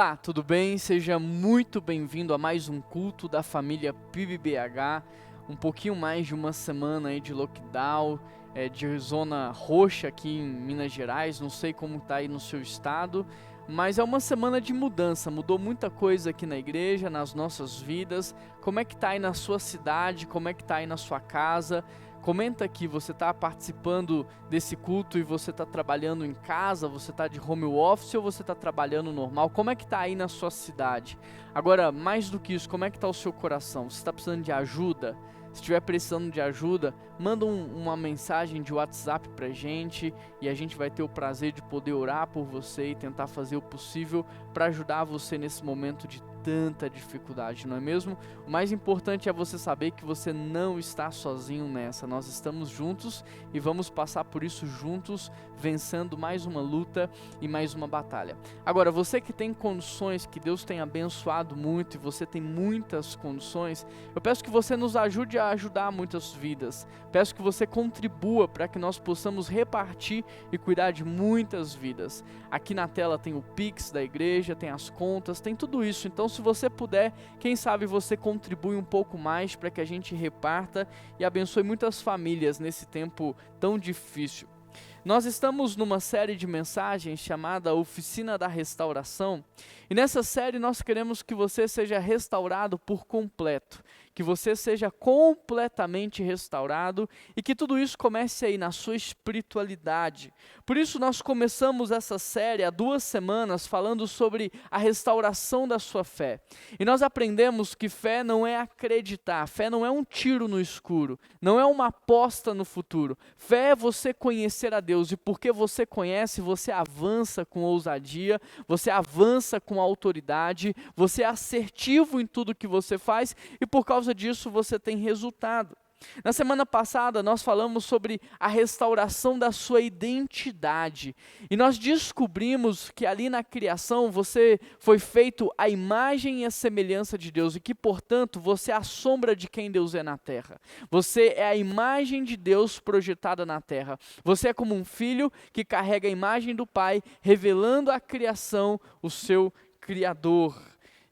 Olá, tudo bem? Seja muito bem-vindo a mais um culto da família PIBBH. Um pouquinho mais de uma semana aí de lockdown, de zona roxa aqui em Minas Gerais. Não sei como está aí no seu estado, mas é uma semana de mudança. Mudou muita coisa aqui na igreja, nas nossas vidas. Como é que está aí na sua cidade? Como é que está aí na sua casa? Comenta aqui, você está participando desse culto e você está trabalhando em casa, você está de home office ou você está trabalhando normal? Como é que está aí na sua cidade? Agora, mais do que isso, como é que está o seu coração? Você está precisando de ajuda? Se estiver precisando de ajuda, manda uma mensagem de WhatsApp pra gente e a gente vai ter o prazer de poder orar por você e tentar fazer o possível para ajudar você nesse momento de tanta dificuldade, não é mesmo? O mais importante é você saber que você não está sozinho nessa. Nós estamos juntos e vamos passar por isso juntos, vencendo mais uma luta e mais uma batalha. Agora, você que tem condições, que Deus tem abençoado muito e você tem muitas condições, eu peço que você nos ajude a ajudar muitas vidas. Peço que você contribua para que nós possamos repartir e cuidar de muitas vidas. Aqui na tela tem o Pix da igreja, tem as contas, tem tudo isso. Então, se você puder, quem sabe você contribui um pouco mais para que a gente reparta e abençoe muitas famílias nesse tempo tão difícil. Nós estamos numa série de mensagens chamada Oficina da Restauração, e nessa série nós queremos que você seja restaurado por completo, que você seja completamente restaurado e que tudo isso comece aí na sua espiritualidade. Por isso nós começamos essa série há 2 semanas falando sobre a restauração da sua fé. E nós aprendemos que fé não é acreditar, fé não é um tiro no escuro, não é uma aposta no futuro. Fé é você conhecer a Deus, e porque você conhece, você avança com ousadia, você avança com autoridade, você é assertivo em tudo que você faz e por causa disso você tem resultado. Na semana passada nós falamos sobre a restauração da sua identidade e nós descobrimos que ali na criação você foi feito à imagem e à semelhança de Deus e que portanto você é a sombra de quem Deus é na terra. Você é a imagem de Deus projetada na terra. Você é como um filho que carrega a imagem do Pai, revelando à criação o seu Criador.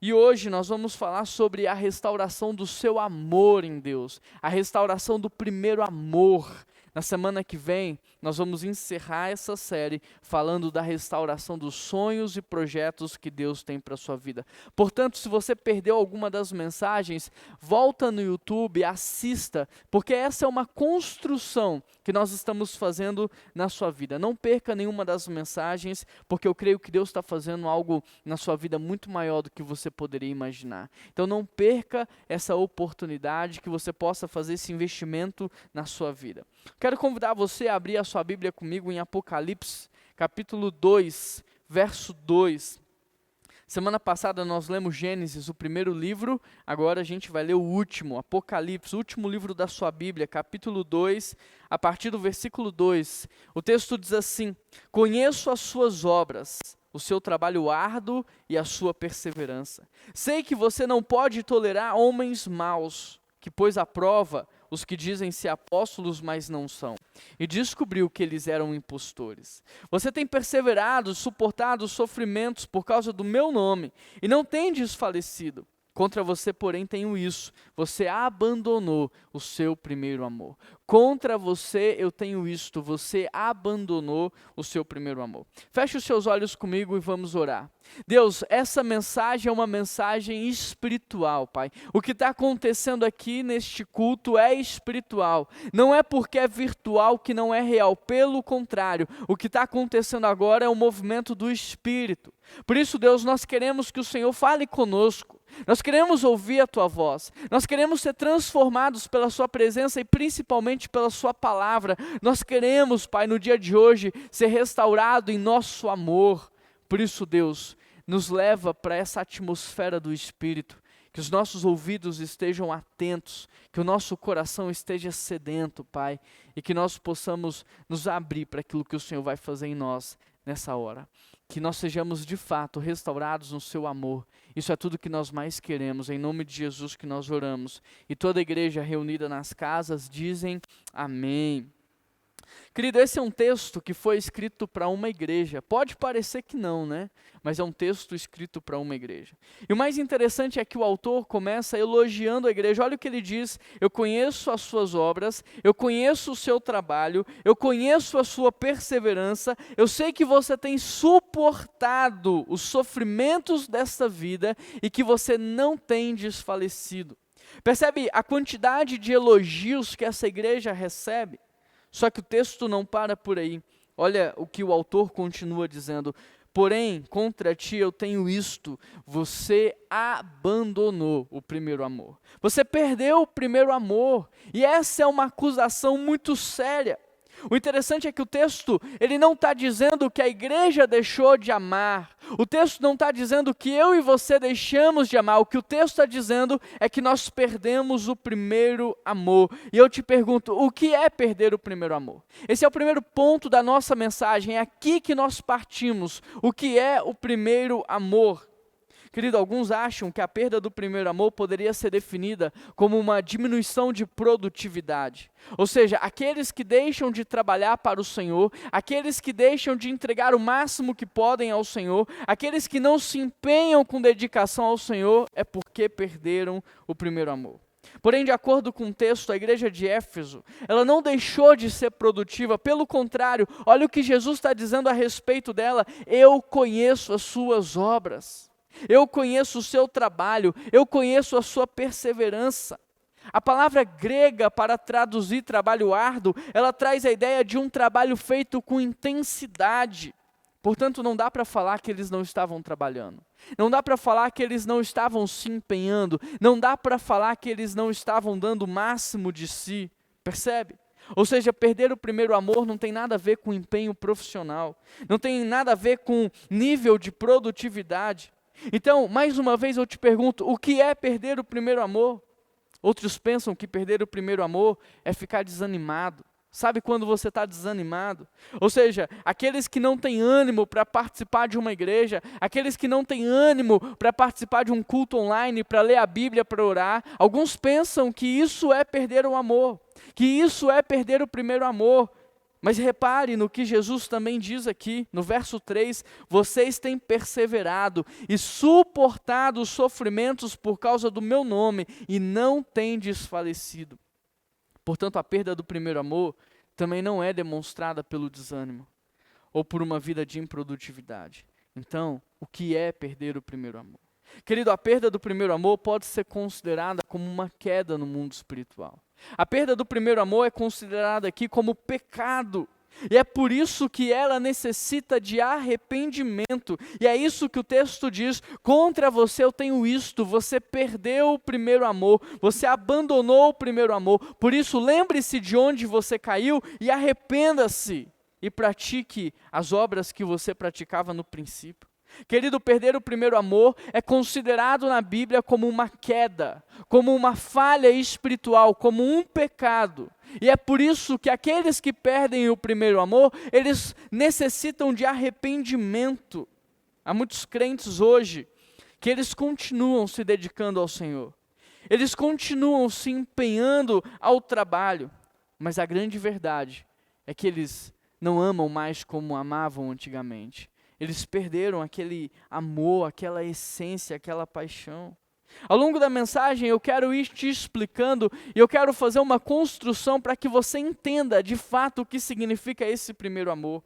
E hoje nós vamos falar sobre a restauração do seu amor em Deus, a restauração do primeiro amor. Na semana que vem, nós vamos encerrar essa série falando da restauração dos sonhos e projetos que Deus tem para a sua vida. Portanto, se você perdeu alguma das mensagens, volta no YouTube, assista, porque essa é uma construção que nós estamos fazendo na sua vida. Não perca nenhuma das mensagens, porque eu creio que Deus está fazendo algo na sua vida muito maior do que você poderia imaginar. Então não perca essa oportunidade, que você possa fazer esse investimento na sua vida. Quero convidar você a abrir a sua Bíblia comigo em Apocalipse, capítulo 2, verso 2. Semana passada nós lemos Gênesis, o primeiro livro, agora a gente vai ler o último, Apocalipse, o último livro da sua Bíblia, capítulo 2, a partir do versículo 2. O texto diz assim: conheço as suas obras, o seu trabalho árduo e a sua perseverança. Sei que você não pode tolerar homens maus, que pôs à prova os que dizem ser apóstolos, mas não são, e descobriu que eles eram impostores. Você tem perseverado, suportado os sofrimentos por causa do meu nome, e não tem desfalecido. Contra você, porém, tenho isso: você abandonou o seu primeiro amor. Contra você eu tenho isto: você abandonou o seu primeiro amor. Feche os seus olhos comigo e vamos orar. Deus, essa mensagem é uma mensagem espiritual, Pai. O que está acontecendo aqui neste culto é espiritual. Não é porque é virtual que não é real. Pelo contrário, o que está acontecendo agora é um movimento do Espírito. Por isso, Deus, nós queremos que o Senhor fale conosco. Nós queremos ouvir a Tua voz. Nós queremos ser transformados pela Sua presença e principalmente pela Sua palavra. Nós queremos, Pai, no dia de hoje, ser restaurado em nosso amor. Por isso, Deus, nos leva para essa atmosfera do Espírito, que os nossos ouvidos estejam atentos, que o nosso coração esteja sedento, Pai, e que nós possamos nos abrir para aquilo que o Senhor vai fazer em nós nessa hora. Que nós sejamos de fato restaurados no seu amor. Isso é tudo que nós mais queremos, em nome de Jesus que nós oramos. E toda a igreja reunida nas casas dizem amém. Querido, esse é um texto que foi escrito para uma igreja. Pode parecer que não, né? Mas é um texto escrito para uma igreja. E o mais interessante é que o autor começa elogiando a igreja. Olha o que ele diz: eu conheço as suas obras, eu conheço o seu trabalho, eu conheço a sua perseverança, eu sei que você tem suportado os sofrimentos desta vida e que você não tem desfalecido. Percebe a quantidade de elogios que essa igreja recebe? Só que o texto não para por aí. Olha o que o autor continua dizendo: porém, contra ti eu tenho isto, você abandonou o primeiro amor. Você perdeu o primeiro amor, e essa é uma acusação muito séria. O interessante é que o texto, ele não está dizendo que a igreja deixou de amar. O texto não está dizendo que eu e você deixamos de amar. O que o texto está dizendo é que nós perdemos o primeiro amor. E eu te pergunto, o que é perder o primeiro amor? Esse é o primeiro ponto da nossa mensagem, é aqui que nós partimos. O que é o primeiro amor? Querido, alguns acham que a perda do primeiro amor poderia ser definida como uma diminuição de produtividade. Ou seja, aqueles que deixam de trabalhar para o Senhor, aqueles que deixam de entregar o máximo que podem ao Senhor, aqueles que não se empenham com dedicação ao Senhor, é porque perderam o primeiro amor. Porém, de acordo com o texto, a igreja de Éfeso, ela não deixou de ser produtiva, pelo contrário, olha o que Jesus está dizendo a respeito dela: eu conheço as suas obras. Eu conheço o seu trabalho, eu conheço a sua perseverança. A palavra grega para traduzir trabalho árduo, ela traz a ideia de um trabalho feito com intensidade. Portanto, não dá para falar que eles não estavam trabalhando. Não dá para falar que eles não estavam se empenhando. Não dá para falar que eles não estavam dando o máximo de si. Percebe? Ou seja, perder o primeiro amor não tem nada a ver com empenho profissional. Não tem nada a ver com nível de produtividade. Então, mais uma vez eu te pergunto, o que é perder o primeiro amor? Outros pensam que perder o primeiro amor é ficar desanimado. Sabe quando você está desanimado? Ou seja, aqueles que não têm ânimo para participar de uma igreja, aqueles que não têm ânimo para participar de um culto online, para ler a Bíblia, para orar, alguns pensam que isso é perder o amor, que isso é perder o primeiro amor. Mas repare no que Jesus também diz aqui, no verso 3, vocês têm perseverado e suportado os sofrimentos por causa do meu nome e não têm desfalecido. Portanto, a perda do primeiro amor também não é demonstrada pelo desânimo ou por uma vida de improdutividade. Então, o que é perder o primeiro amor? Querido, a perda do primeiro amor pode ser considerada como uma queda no mundo espiritual. A perda do primeiro amor é considerada aqui como pecado. E é por isso que ela necessita de arrependimento. E é isso que o texto diz: contra você eu tenho isto, você perdeu o primeiro amor, você abandonou o primeiro amor. Por isso, lembre-se de onde você caiu e arrependa-se. E pratique as obras que você praticava no princípio. Querido, perder o primeiro amor é considerado na Bíblia como uma queda, como uma falha espiritual, como um pecado. E é por isso que aqueles que perdem o primeiro amor, eles necessitam de arrependimento. Há muitos crentes hoje que eles continuam se dedicando ao Senhor. Eles continuam se empenhando ao trabalho, mas a grande verdade é que eles não amam mais como amavam antigamente. Eles perderam aquele amor, aquela essência, aquela paixão. Ao longo da mensagem eu quero ir te explicando e eu quero fazer uma construção para que você entenda de fato o que significa esse primeiro amor.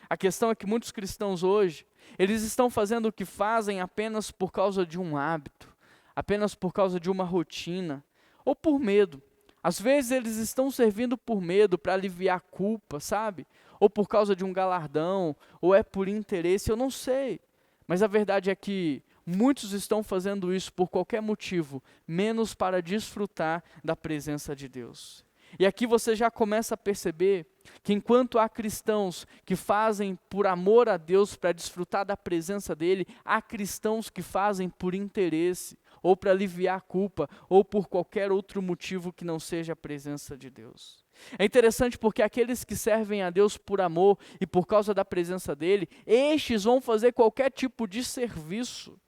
A questão é que muitos cristãos hoje, eles estão fazendo o que fazem apenas por causa de um hábito, apenas por causa de uma rotina, ou por medo. Às vezes eles estão servindo por medo, para aliviar a culpa, sabe? Ou por causa de um galardão, ou é por interesse, eu não sei. Mas a verdade é que muitos estão fazendo isso por qualquer motivo, menos para desfrutar da presença de Deus. E aqui você já começa a perceber que enquanto há cristãos que fazem por amor a Deus para desfrutar da presença dEle, há cristãos que fazem por interesse, ou para aliviar a culpa, ou por qualquer outro motivo que não seja a presença de Deus. É interessante porque aqueles que servem a Deus por amor e por causa da presença dEle, estes vão fazer qualquer tipo de serviço.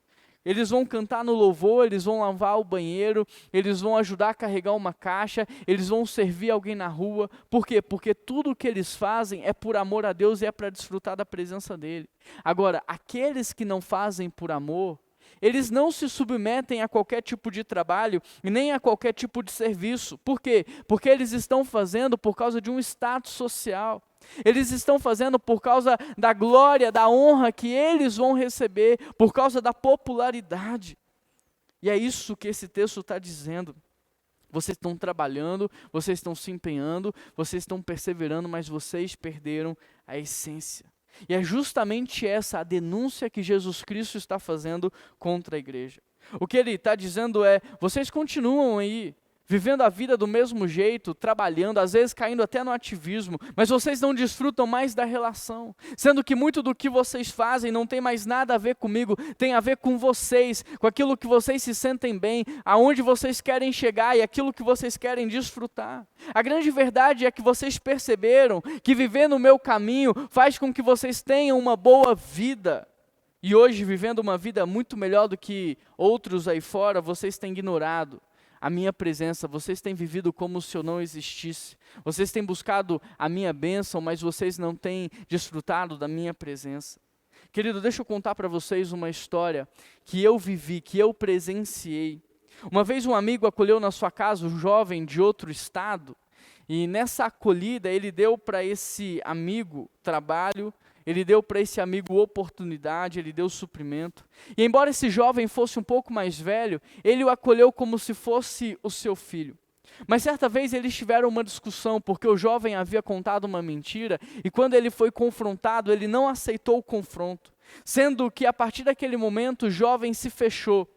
eles vão cantar no louvor, eles vão lavar o banheiro, eles vão ajudar a carregar uma caixa, eles vão servir alguém na rua. Por quê? Porque tudo o que eles fazem é por amor a Deus e é para desfrutar da presença dele. Agora, aqueles que não fazem por amor, eles não se submetem a qualquer tipo de trabalho e nem a qualquer tipo de serviço. Por quê? Porque eles estão fazendo por causa de um status social. Eles estão fazendo por causa da glória, da honra que eles vão receber, por causa da popularidade. E é isso que esse texto está dizendo. Vocês estão trabalhando, vocês estão se empenhando, vocês estão perseverando, mas vocês perderam a essência. E é justamente essa a denúncia que Jesus Cristo está fazendo contra a igreja. O que ele está dizendo é, vocês continuam aí, vivendo a vida do mesmo jeito, trabalhando, às vezes caindo até no ativismo, mas vocês não desfrutam mais da relação, sendo que muito do que vocês fazem não tem mais nada a ver comigo, tem a ver com vocês, com aquilo que vocês se sentem bem, aonde vocês querem chegar e aquilo que vocês querem desfrutar. A grande verdade é que vocês perceberam que viver no meu caminho faz com que vocês tenham uma boa vida. E hoje, vivendo uma vida muito melhor do que outros aí fora, vocês têm ignorado a minha presença, vocês têm vivido como se eu não existisse, vocês têm buscado a minha bênção, mas vocês não têm desfrutado da minha presença. Querido, deixa eu contar para vocês uma história que eu vivi, que eu presenciei. Uma vez um amigo acolheu na sua casa um jovem de outro estado, e nessa acolhida ele deu para esse amigo trabalho, ele deu para esse amigo oportunidade, ele deu suprimento. E embora esse jovem fosse um pouco mais velho, ele o acolheu como se fosse o seu filho. Mas certa vez eles tiveram uma discussão, porque o jovem havia contado uma mentira, e quando ele foi confrontado, ele não aceitou o confronto. Sendo que a partir daquele momento o jovem se fechou,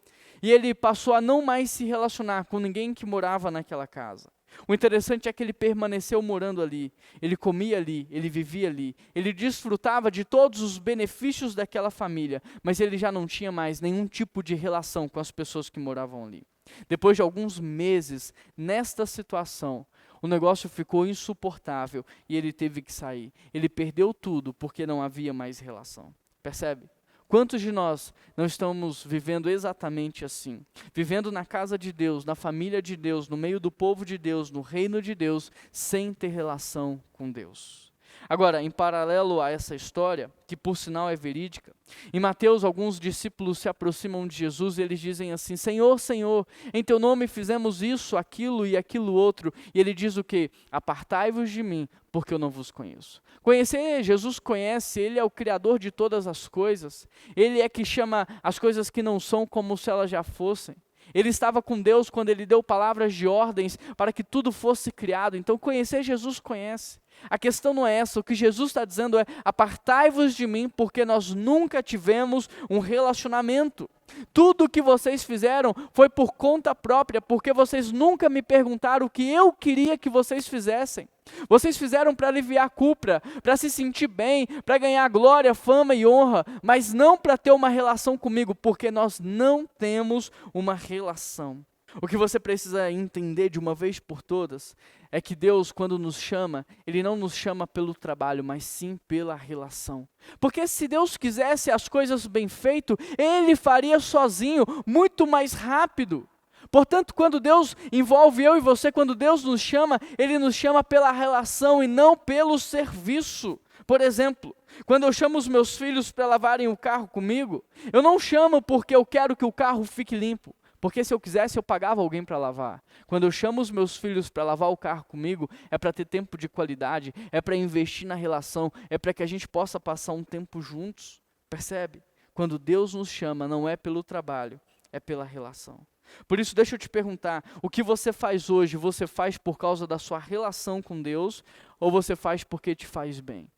e ele passou a não mais se relacionar com ninguém que morava naquela casa. O interessante é que ele permaneceu morando ali, ele comia ali, ele vivia ali, ele desfrutava de todos os benefícios daquela família, mas ele já não tinha mais nenhum tipo de relação com as pessoas que moravam ali. Depois de alguns meses nesta situação, o negócio ficou insuportável e ele teve que sair. Ele perdeu tudo porque não havia mais relação. Percebe? Quantos de nós não estamos vivendo exatamente assim? Vivendo na casa de Deus, na família de Deus, no meio do povo de Deus, no reino de Deus, sem ter relação com Deus. Agora, em paralelo a essa história, que por sinal é verídica, em Mateus alguns discípulos se aproximam de Jesus e eles dizem assim, Senhor, Senhor, em teu nome fizemos isso, aquilo e aquilo outro. E ele diz o quê? Apartai-vos de mim, porque eu não vos conheço. Conhecer, Jesus conhece, ele é o criador de todas as coisas. Ele é que chama as coisas que não são como se elas já fossem. Ele estava com Deus quando ele deu palavras de ordens para que tudo fosse criado. Então conhecer Jesus conhece. A questão não é essa, o que Jesus está dizendo é, apartai-vos de mim, porque nós nunca tivemos um relacionamento. Tudo o que vocês fizeram foi por conta própria, porque vocês nunca me perguntaram o que eu queria que vocês fizessem. Vocês fizeram para aliviar a culpa, para se sentir bem, para ganhar glória, fama e honra, mas não para ter uma relação comigo, porque nós não temos uma relação. O que você precisa entender de uma vez por todas é que Deus, quando nos chama, Ele não nos chama pelo trabalho, mas sim pela relação. Porque se Deus quisesse as coisas bem feitas, Ele faria sozinho, muito mais rápido. Portanto, quando Deus envolve eu e você, quando Deus nos chama, Ele nos chama pela relação e não pelo serviço. Por exemplo, quando eu chamo os meus filhos para lavarem o carro comigo, eu não chamo porque eu quero que o carro fique limpo. Porque se eu quisesse, eu pagava alguém para lavar. Quando eu chamo os meus filhos para lavar o carro comigo, é para ter tempo de qualidade, é para investir na relação, é para que a gente possa passar um tempo juntos. Percebe? Quando Deus nos chama, não é pelo trabalho, é pela relação. Por isso, deixa eu te perguntar, o que você faz hoje, você faz por causa da sua relação com Deus, ou você faz porque te faz bem?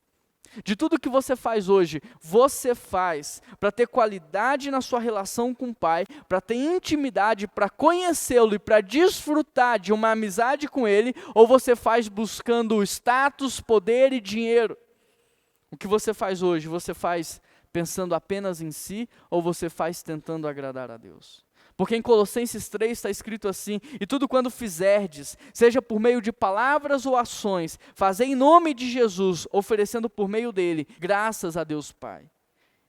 De tudo que você faz hoje, você faz para ter qualidade na sua relação com o Pai, para ter intimidade, para conhecê-lo e para desfrutar de uma amizade com Ele, ou você faz buscando status, poder e dinheiro? O que você faz hoje, você faz pensando apenas em si, ou você faz tentando agradar a Deus? Porque em Colossenses 3 está escrito assim, e tudo quando fizerdes, seja por meio de palavras ou ações, fazei em nome de Jesus, oferecendo por meio dele, graças a Deus Pai.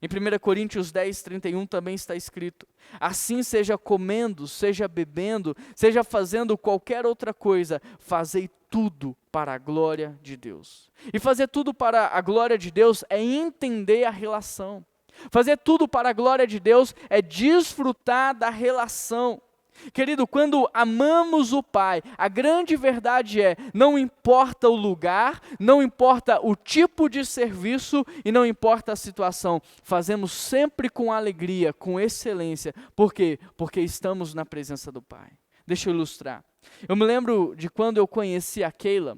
Em 1 Coríntios 10, 31 também está escrito: assim seja comendo, seja bebendo, seja fazendo qualquer outra coisa, fazei tudo para a glória de Deus. E fazer tudo para a glória de Deus é entender a relação. Fazer tudo para a glória de Deus é desfrutar da relação. Querido, quando amamos o Pai, a grande verdade é, não importa o lugar, não importa o tipo de serviço e não importa a situação, fazemos sempre com alegria, com excelência. Por quê? Porque estamos na presença do Pai. Deixa eu ilustrar. Eu me lembro de quando eu conheci a Keila,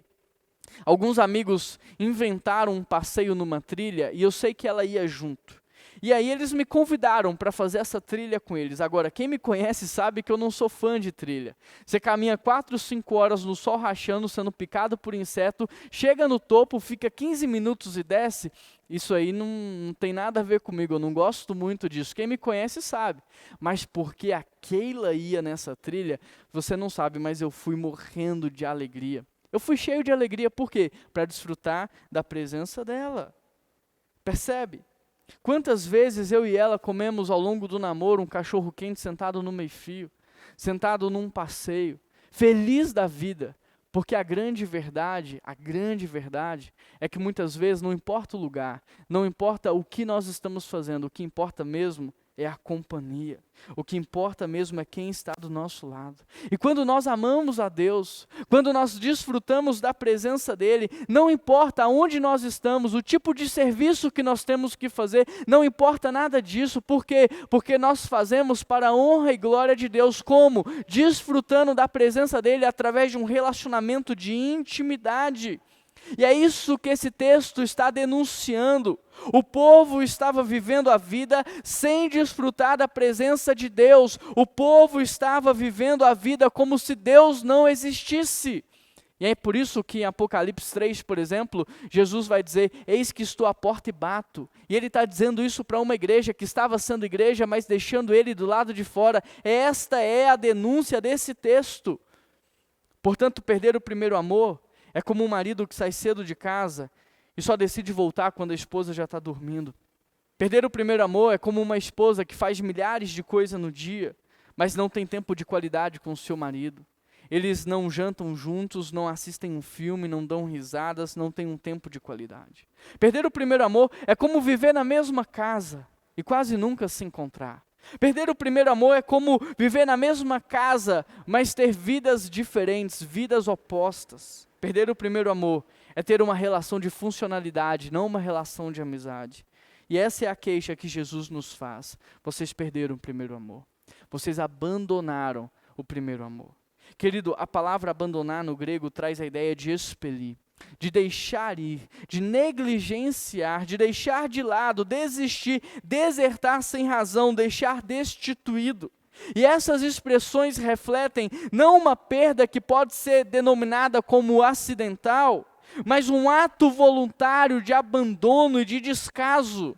alguns amigos inventaram um passeio numa trilha e eu sei que ela ia junto. E aí eles me convidaram para fazer essa trilha com eles. Agora, quem me conhece sabe que eu não sou fã de trilha. Você caminha 4, 5 horas no sol rachando, sendo picado por inseto, chega no topo, fica 15 minutos e desce. Isso aí não tem nada a ver comigo, eu não gosto muito disso. Quem me conhece sabe. Mas porque a Keila ia nessa trilha, você não sabe, mas eu fui morrendo de alegria. Eu fui cheio de alegria, por quê? Para desfrutar da presença dela. Percebe? Quantas vezes eu e ela comemos ao longo do namoro um cachorro quente sentado no meio-fio, sentado num passeio, feliz da vida, porque a grande verdade é que muitas vezes não importa o lugar, não importa o que nós estamos fazendo, o que importa mesmo é a companhia. O que importa mesmo é quem está do nosso lado. E quando nós amamos a Deus, quando nós desfrutamos da presença dEle, não importa onde nós estamos, o tipo de serviço que nós temos que fazer, não importa nada disso. Por quê? Porque nós fazemos para a honra e glória de Deus. Como? Desfrutando da presença dEle através de um relacionamento de intimidade. E é isso que esse texto está denunciando. O povo estava vivendo a vida sem desfrutar da presença de Deus. O povo estava vivendo a vida como se Deus não existisse. E é por isso que em Apocalipse 3, por exemplo, Jesus vai dizer: eis que estou à porta e bato. E ele está dizendo isso para uma igreja que estava sendo igreja, mas deixando ele do lado de fora. Esta é a denúncia desse texto. Portanto, perder o primeiro amor é como um marido que sai cedo de casa e só decide voltar quando a esposa já está dormindo. Perder o primeiro amor é como uma esposa que faz milhares de coisas no dia, mas não tem tempo de qualidade com o seu marido. Eles não jantam juntos, não assistem um filme, não dão risadas, não têm um tempo de qualidade. Perder o primeiro amor é como viver na mesma casa e quase nunca se encontrar. Perder o primeiro amor é como viver na mesma casa, mas ter vidas diferentes, vidas opostas. Perder o primeiro amor é ter uma relação de funcionalidade, não uma relação de amizade. E essa é a queixa que Jesus nos faz. Vocês perderam o primeiro amor. Vocês abandonaram o primeiro amor. Querido, a palavra abandonar no grego traz a ideia de expelir, de deixar ir, de negligenciar, de deixar de lado, desistir, desertar sem razão, deixar destituído. E essas expressões refletem não uma perda que pode ser denominada como acidental, mas um ato voluntário de abandono e de descaso.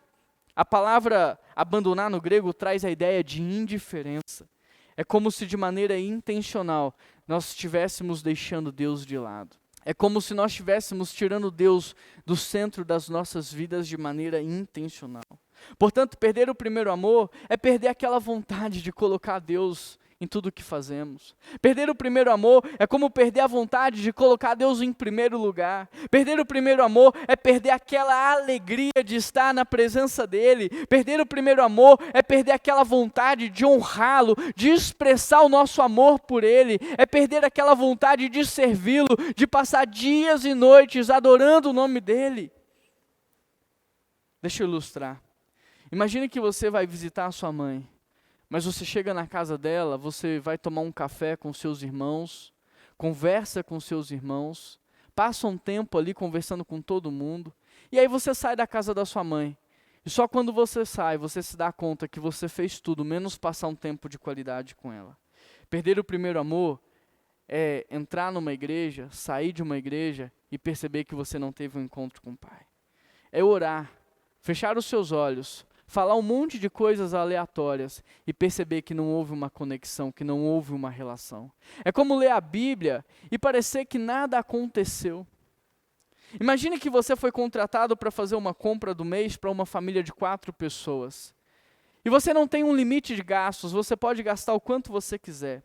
A palavra abandonar no grego traz a ideia de indiferença. É como se de maneira intencional nós estivéssemos deixando Deus de lado. É como se nós estivéssemos tirando Deus do centro das nossas vidas de maneira intencional. Portanto, perder o primeiro amor é perder aquela vontade de colocar Deus em tudo o que fazemos. Perder o primeiro amor é como perder a vontade de colocar Deus em primeiro lugar. Perder o primeiro amor é perder aquela alegria de estar na presença dEle. Perder o primeiro amor é perder aquela vontade de honrá-lo, de expressar o nosso amor por Ele. É perder aquela vontade de servi-lo, de passar dias e noites adorando o nome dEle. Deixa eu ilustrar. Imagine que você vai visitar a sua mãe, mas você chega na casa dela, você vai tomar um café com seus irmãos, conversa com seus irmãos, passa um tempo ali conversando com todo mundo, e aí você sai da casa da sua mãe. E só quando você sai, você se dá conta que você fez tudo, menos passar um tempo de qualidade com ela. Perder o primeiro amor é entrar numa igreja, sair de uma igreja e perceber que você não teve um encontro com o Pai. É orar, fechar os seus olhos, falar um monte de coisas aleatórias e perceber que não houve uma conexão, que não houve uma relação. É como ler a Bíblia e parecer que nada aconteceu. Imagine que você foi contratado para fazer uma compra do mês para uma família de 4 pessoas. E você não tem um limite de gastos, você pode gastar o quanto você quiser.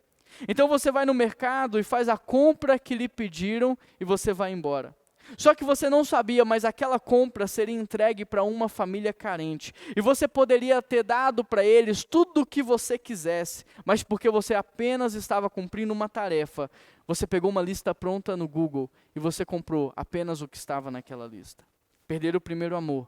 Então você vai no mercado e faz a compra que lhe pediram e você vai embora. Só que você não sabia, mas aquela compra seria entregue para uma família carente. E você poderia ter dado para eles tudo o que você quisesse, mas porque você apenas estava cumprindo uma tarefa, você pegou uma lista pronta no Google e você comprou apenas o que estava naquela lista. Perder o primeiro amor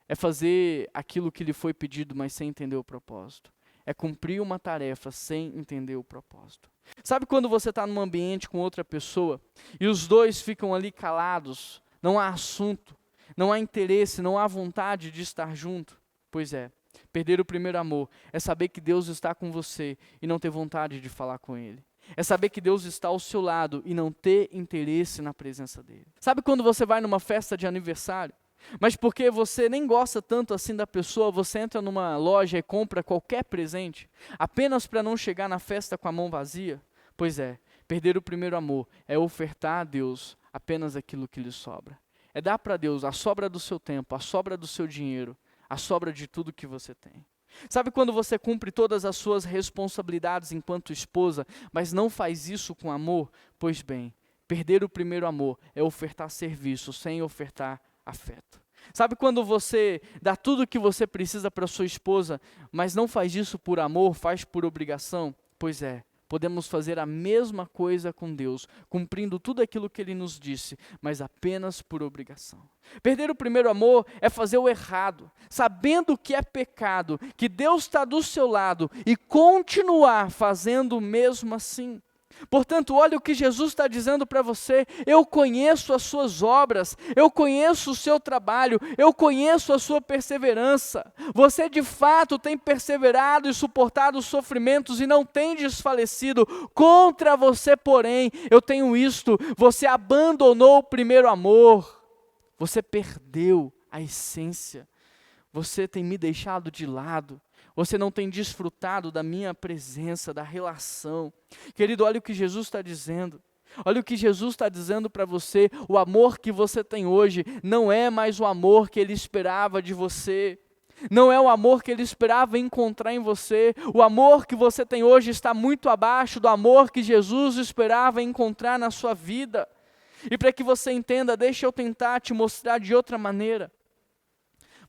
é fazer aquilo que lhe foi pedido, mas sem entender o propósito. É cumprir uma tarefa sem entender o propósito. Sabe quando você está num ambiente com outra pessoa e os dois ficam ali calados, não há assunto, não há interesse, não há vontade de estar junto? Pois é, perder o primeiro amor é saber que Deus está com você e não ter vontade de falar com Ele. É saber que Deus está ao seu lado e não ter interesse na presença dEle. Sabe quando você vai numa festa de aniversário? Mas porque você nem gosta tanto assim da pessoa, você entra numa loja e compra qualquer presente, apenas para não chegar na festa com a mão vazia? Pois é, perder o primeiro amor é ofertar a Deus apenas aquilo que lhe sobra. É dar para Deus a sobra do seu tempo, a sobra do seu dinheiro, a sobra de tudo que você tem. Sabe quando você cumpre todas as suas responsabilidades enquanto esposa, mas não faz isso com amor? Pois bem, perder o primeiro amor é ofertar serviço sem ofertar afeto. Sabe quando você dá tudo o que você precisa para sua esposa, mas não faz isso por amor, faz por obrigação? Pois é, podemos fazer a mesma coisa com Deus, cumprindo tudo aquilo que Ele nos disse, mas apenas por obrigação. Perder o primeiro amor é fazer o errado, sabendo que é pecado, que Deus está do seu lado e continuar fazendo o mesmo assim. Portanto, olha o que Jesus está dizendo para você: eu conheço as suas obras, eu conheço o seu trabalho, eu conheço a sua perseverança. Você de fato tem perseverado e suportado os sofrimentos e não tem desfalecido. Contra você, porém, eu tenho isto: você abandonou o primeiro amor, você perdeu a essência, você tem me deixado de lado. Você não tem desfrutado da minha presença, da relação. Querido, olha o que Jesus está dizendo. Olha o que Jesus está dizendo para você. O amor que você tem hoje não é mais o amor que Ele esperava de você. Não é o amor que Ele esperava encontrar em você. O amor que você tem hoje está muito abaixo do amor que Jesus esperava encontrar na sua vida. E para que você entenda, deixa eu tentar te mostrar de outra maneira.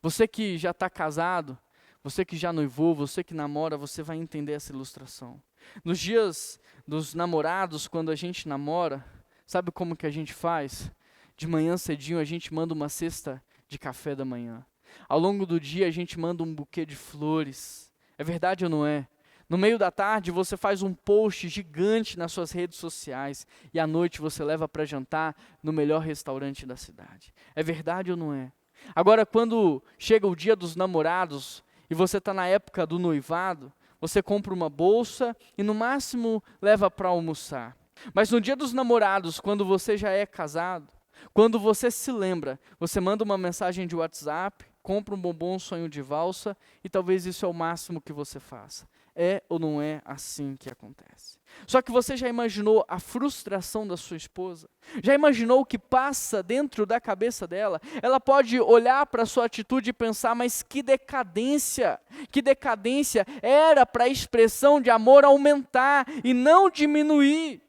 Você que já está casado, você que já noivou, você que namora, você vai entender essa ilustração. Nos dias dos namorados, quando a gente namora, sabe como que a gente faz? De manhã cedinho a gente manda uma cesta de café da manhã. Ao longo do dia a gente manda um buquê de flores. É verdade ou não é? No meio da tarde você faz um post gigante nas suas redes sociais e à noite você leva para jantar no melhor restaurante da cidade. É verdade ou não é? Agora, quando chega o dia dos namorados, e você está na época do noivado, você compra uma bolsa e no máximo leva para almoçar. Mas no dia dos namorados, quando você já é casado, quando você se lembra, você manda uma mensagem de WhatsApp, compra um bombom sonho de valsa e talvez isso é o máximo que você faça. É ou não é assim que acontece? Só que você já imaginou a frustração da sua esposa? Já imaginou o que passa dentro da cabeça dela? Ela pode olhar para a sua atitude e pensar, mas que decadência! Que decadência! Era para a expressão de amor aumentar e não diminuir.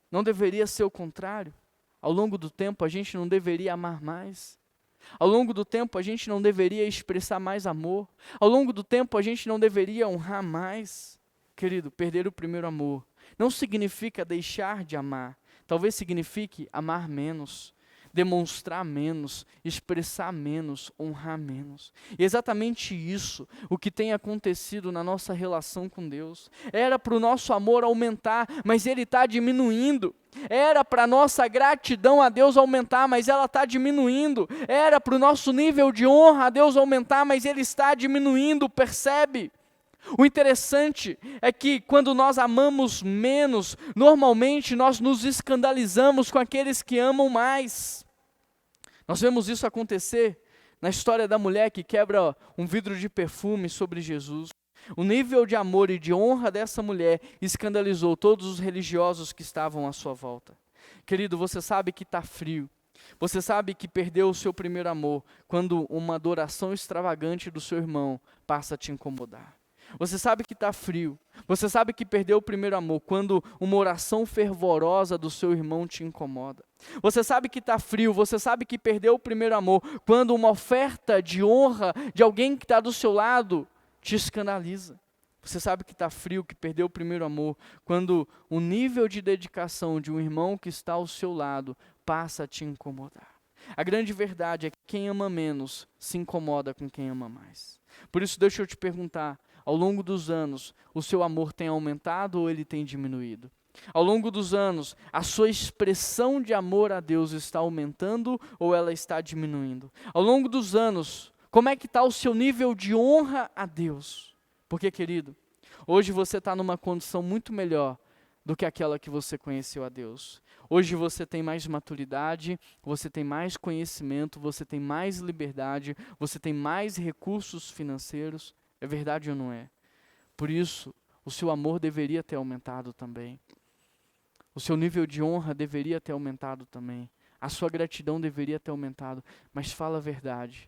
Não deveria ser o contrário? Ao longo do tempo a gente não deveria amar mais? Ao longo do tempo a gente não deveria expressar mais amor? Ao longo do tempo a gente não deveria honrar mais? Querido, perder o primeiro amor não significa deixar de amar. Talvez signifique amar menos, demonstrar menos, expressar menos, honrar menos. E exatamente isso, o que tem acontecido na nossa relação com Deus. Era para o nosso amor aumentar, mas ele está diminuindo. Era para a nossa gratidão a Deus aumentar, mas ela está diminuindo. Era para o nosso nível de honra a Deus aumentar, mas ele está diminuindo, percebe? O interessante é que quando nós amamos menos, normalmente nós nos escandalizamos com aqueles que amam mais. Nós vemos isso acontecer na história da mulher que quebra um vidro de perfume sobre Jesus. O nível de amor e de honra dessa mulher escandalizou todos os religiosos que estavam à sua volta. Querido, você sabe que está frio. Você sabe que perdeu o seu primeiro amor quando uma adoração extravagante do seu irmão passa a te incomodar. Você sabe que está frio. Você sabe que perdeu o primeiro amor quando uma oração fervorosa do seu irmão te incomoda. Você sabe que está frio. Você sabe que perdeu o primeiro amor quando uma oferta de honra de alguém que está do seu lado te escandaliza. Você sabe que está frio, que perdeu o primeiro amor quando o nível de dedicação de um irmão que está ao seu lado passa a te incomodar. A grande verdade é que quem ama menos se incomoda com quem ama mais. Por isso, deixa eu te perguntar, ao longo dos anos, o seu amor tem aumentado ou ele tem diminuído? Ao longo dos anos, a sua expressão de amor a Deus está aumentando ou ela está diminuindo? Ao longo dos anos, como é que está o seu nível de honra a Deus? Porque, querido, hoje você está numa condição muito melhor do que aquela que você conheceu a Deus. Hoje você tem mais maturidade, você tem mais conhecimento, você tem mais liberdade, você tem mais recursos financeiros. É verdade ou não é? Por isso, o seu amor deveria ter aumentado também. O seu nível de honra deveria ter aumentado também. A sua gratidão deveria ter aumentado. Mas fala a verdade.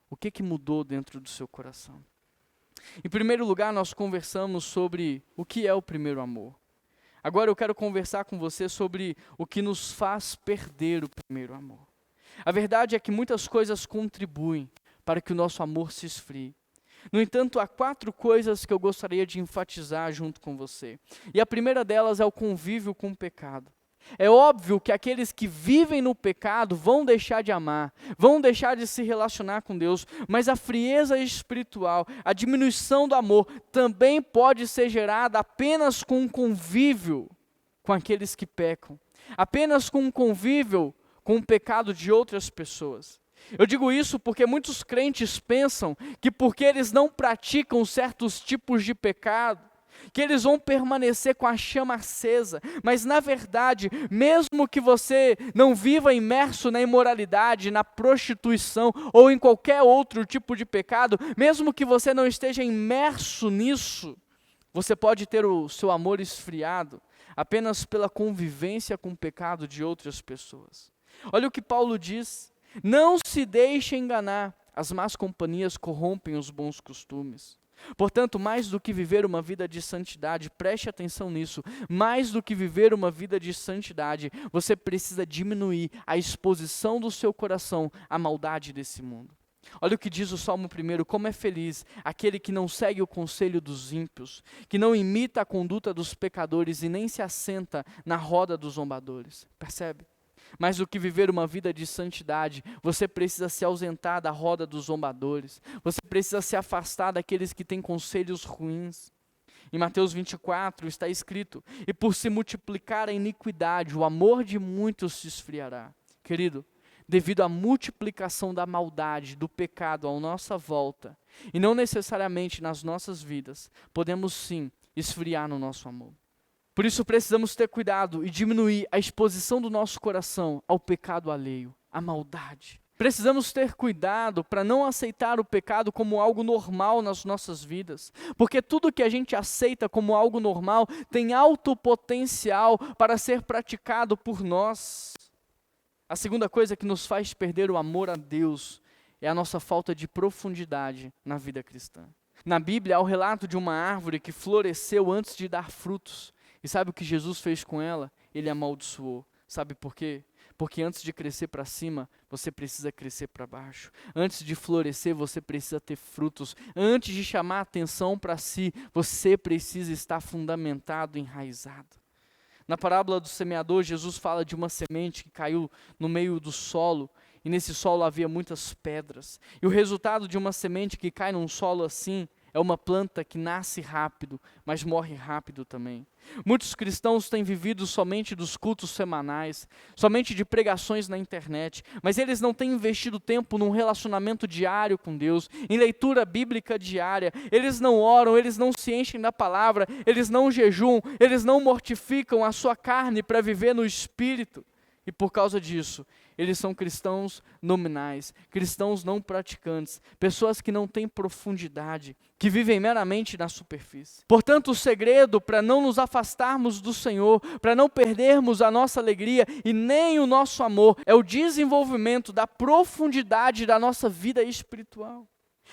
O que mudou dentro do seu coração? Em primeiro lugar, nós conversamos sobre o que é o primeiro amor. Agora eu quero conversar com você sobre o que nos faz perder o primeiro amor. A verdade é que muitas coisas contribuem para que o nosso amor se esfrie. No entanto, há 4 coisas que eu gostaria de enfatizar junto com você. E a primeira delas é o convívio com o pecado. É óbvio que aqueles que vivem no pecado vão deixar de amar, vão deixar de se relacionar com Deus, mas a frieza espiritual, a diminuição do amor, também pode ser gerada apenas com um convívio com aqueles que pecam, apenas com um convívio com o pecado de outras pessoas. Eu digo isso porque muitos crentes pensam que porque eles não praticam certos tipos de pecado, que eles vão permanecer com a chama acesa, mas na verdade, mesmo que você não viva imerso na imoralidade, na prostituição ou em qualquer outro tipo de pecado, mesmo que você não esteja imerso nisso, você pode ter o seu amor esfriado apenas pela convivência com o pecado de outras pessoas. Olha o que Paulo diz: não se deixe enganar, as más companhias corrompem os bons costumes. Portanto, mais do que viver uma vida de santidade, preste atenção nisso, mais do que viver uma vida de santidade, você precisa diminuir a exposição do seu coração à maldade desse mundo. Olha o que diz o Salmo 1, como é feliz aquele que não segue o conselho dos ímpios, que não imita a conduta dos pecadores e nem se assenta na roda dos zombadores. Percebe? Mais do que viver uma vida de santidade, você precisa se ausentar da roda dos zombadores. Você precisa se afastar daqueles que têm conselhos ruins. Em Mateus 24 está escrito: e por se multiplicar a iniquidade, o amor de muitos se esfriará. Querido, devido à multiplicação da maldade, do pecado à nossa volta, e não necessariamente nas nossas vidas, podemos sim esfriar no nosso amor. Por isso precisamos ter cuidado e diminuir a exposição do nosso coração ao pecado alheio, à maldade. Precisamos ter cuidado para não aceitar o pecado como algo normal nas nossas vidas, porque tudo que a gente aceita como algo normal tem alto potencial para ser praticado por nós. A segunda coisa que nos faz perder o amor a Deus é a nossa falta de profundidade na vida cristã. Na Bíblia há o relato de uma árvore que floresceu antes de dar frutos. E sabe o que Jesus fez com ela? Ele amaldiçoou. Sabe por quê? Porque antes de crescer para cima, você precisa crescer para baixo. Antes de florescer, você precisa ter frutos. Antes de chamar a atenção para si, você precisa estar fundamentado, enraizado. Na parábola do semeador, Jesus fala de uma semente que caiu no meio do solo, e nesse solo havia muitas pedras. E o resultado de uma semente que cai num solo assim é uma planta que nasce rápido, mas morre rápido também. Muitos cristãos têm vivido somente dos cultos semanais, somente de pregações na internet, mas eles não têm investido tempo num relacionamento diário com Deus, em leitura bíblica diária. Eles não oram, eles não se enchem da palavra, eles não jejuam, eles não mortificam a sua carne para viver no Espírito. E por causa disso, eles são cristãos nominais, cristãos não praticantes, pessoas que não têm profundidade, que vivem meramente na superfície. Portanto, o segredo para não nos afastarmos do Senhor, para não perdermos a nossa alegria e nem o nosso amor, é o desenvolvimento da profundidade da nossa vida espiritual.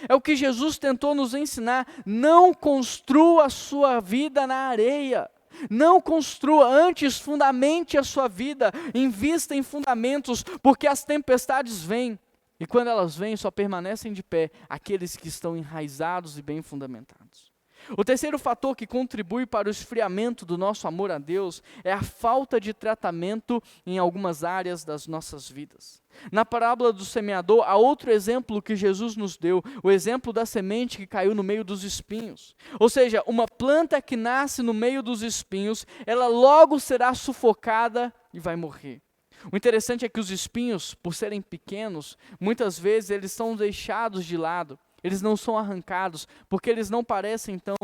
É o que Jesus tentou nos ensinar: não construa a sua vida na areia. Não construa, antes fundamente a sua vida, invista em fundamentos, porque as tempestades vêm, e quando elas vêm só permanecem de pé aqueles que estão enraizados e bem fundamentados. O terceiro fator que contribui para o esfriamento do nosso amor a Deus é a falta de tratamento em algumas áreas das nossas vidas. Na parábola do semeador, há outro exemplo que Jesus nos deu, o exemplo da semente que caiu no meio dos espinhos. Ou seja, uma planta que nasce no meio dos espinhos, ela logo será sufocada e vai morrer. O interessante é que os espinhos, por serem pequenos, muitas vezes eles são deixados de lado. Eles não são arrancados, porque eles não parecem tão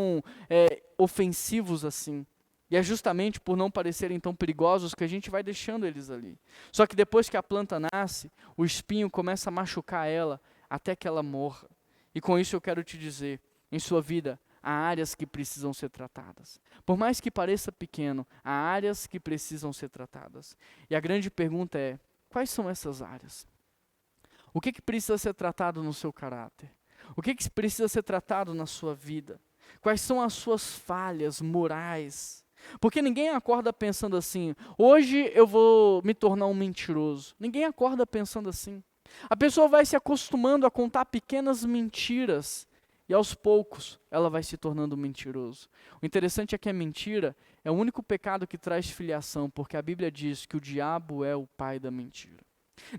ofensivos assim. E é justamente por não parecerem tão perigosos que a gente vai deixando eles ali. Só que depois que a planta nasce, o espinho começa a machucar ela, até que ela morra. E com isso eu quero te dizer, em sua vida, há áreas que precisam ser tratadas. Por mais que pareça pequeno, há áreas que precisam ser tratadas. E a grande pergunta é, quais são essas áreas? O que precisa ser tratado no seu caráter? O que precisa ser tratado na sua vida? Quais são as suas falhas morais? Porque ninguém acorda pensando assim, hoje eu vou me tornar um mentiroso. Ninguém acorda pensando assim. A pessoa vai se acostumando a contar pequenas mentiras e aos poucos ela vai se tornando um mentiroso. O interessante é que a mentira é o único pecado que traz filiação, porque a Bíblia diz que o diabo é o pai da mentira.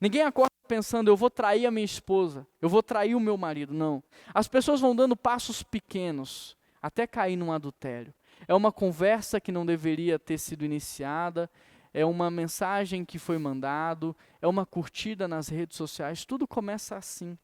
Ninguém acorda pensando, eu vou trair a minha esposa, eu vou trair o meu marido. Não. As pessoas vão dando passos pequenos até cair num adultério. É uma conversa que não deveria ter sido iniciada, é uma mensagem que foi mandado, é uma curtida nas redes sociais, tudo começa assim.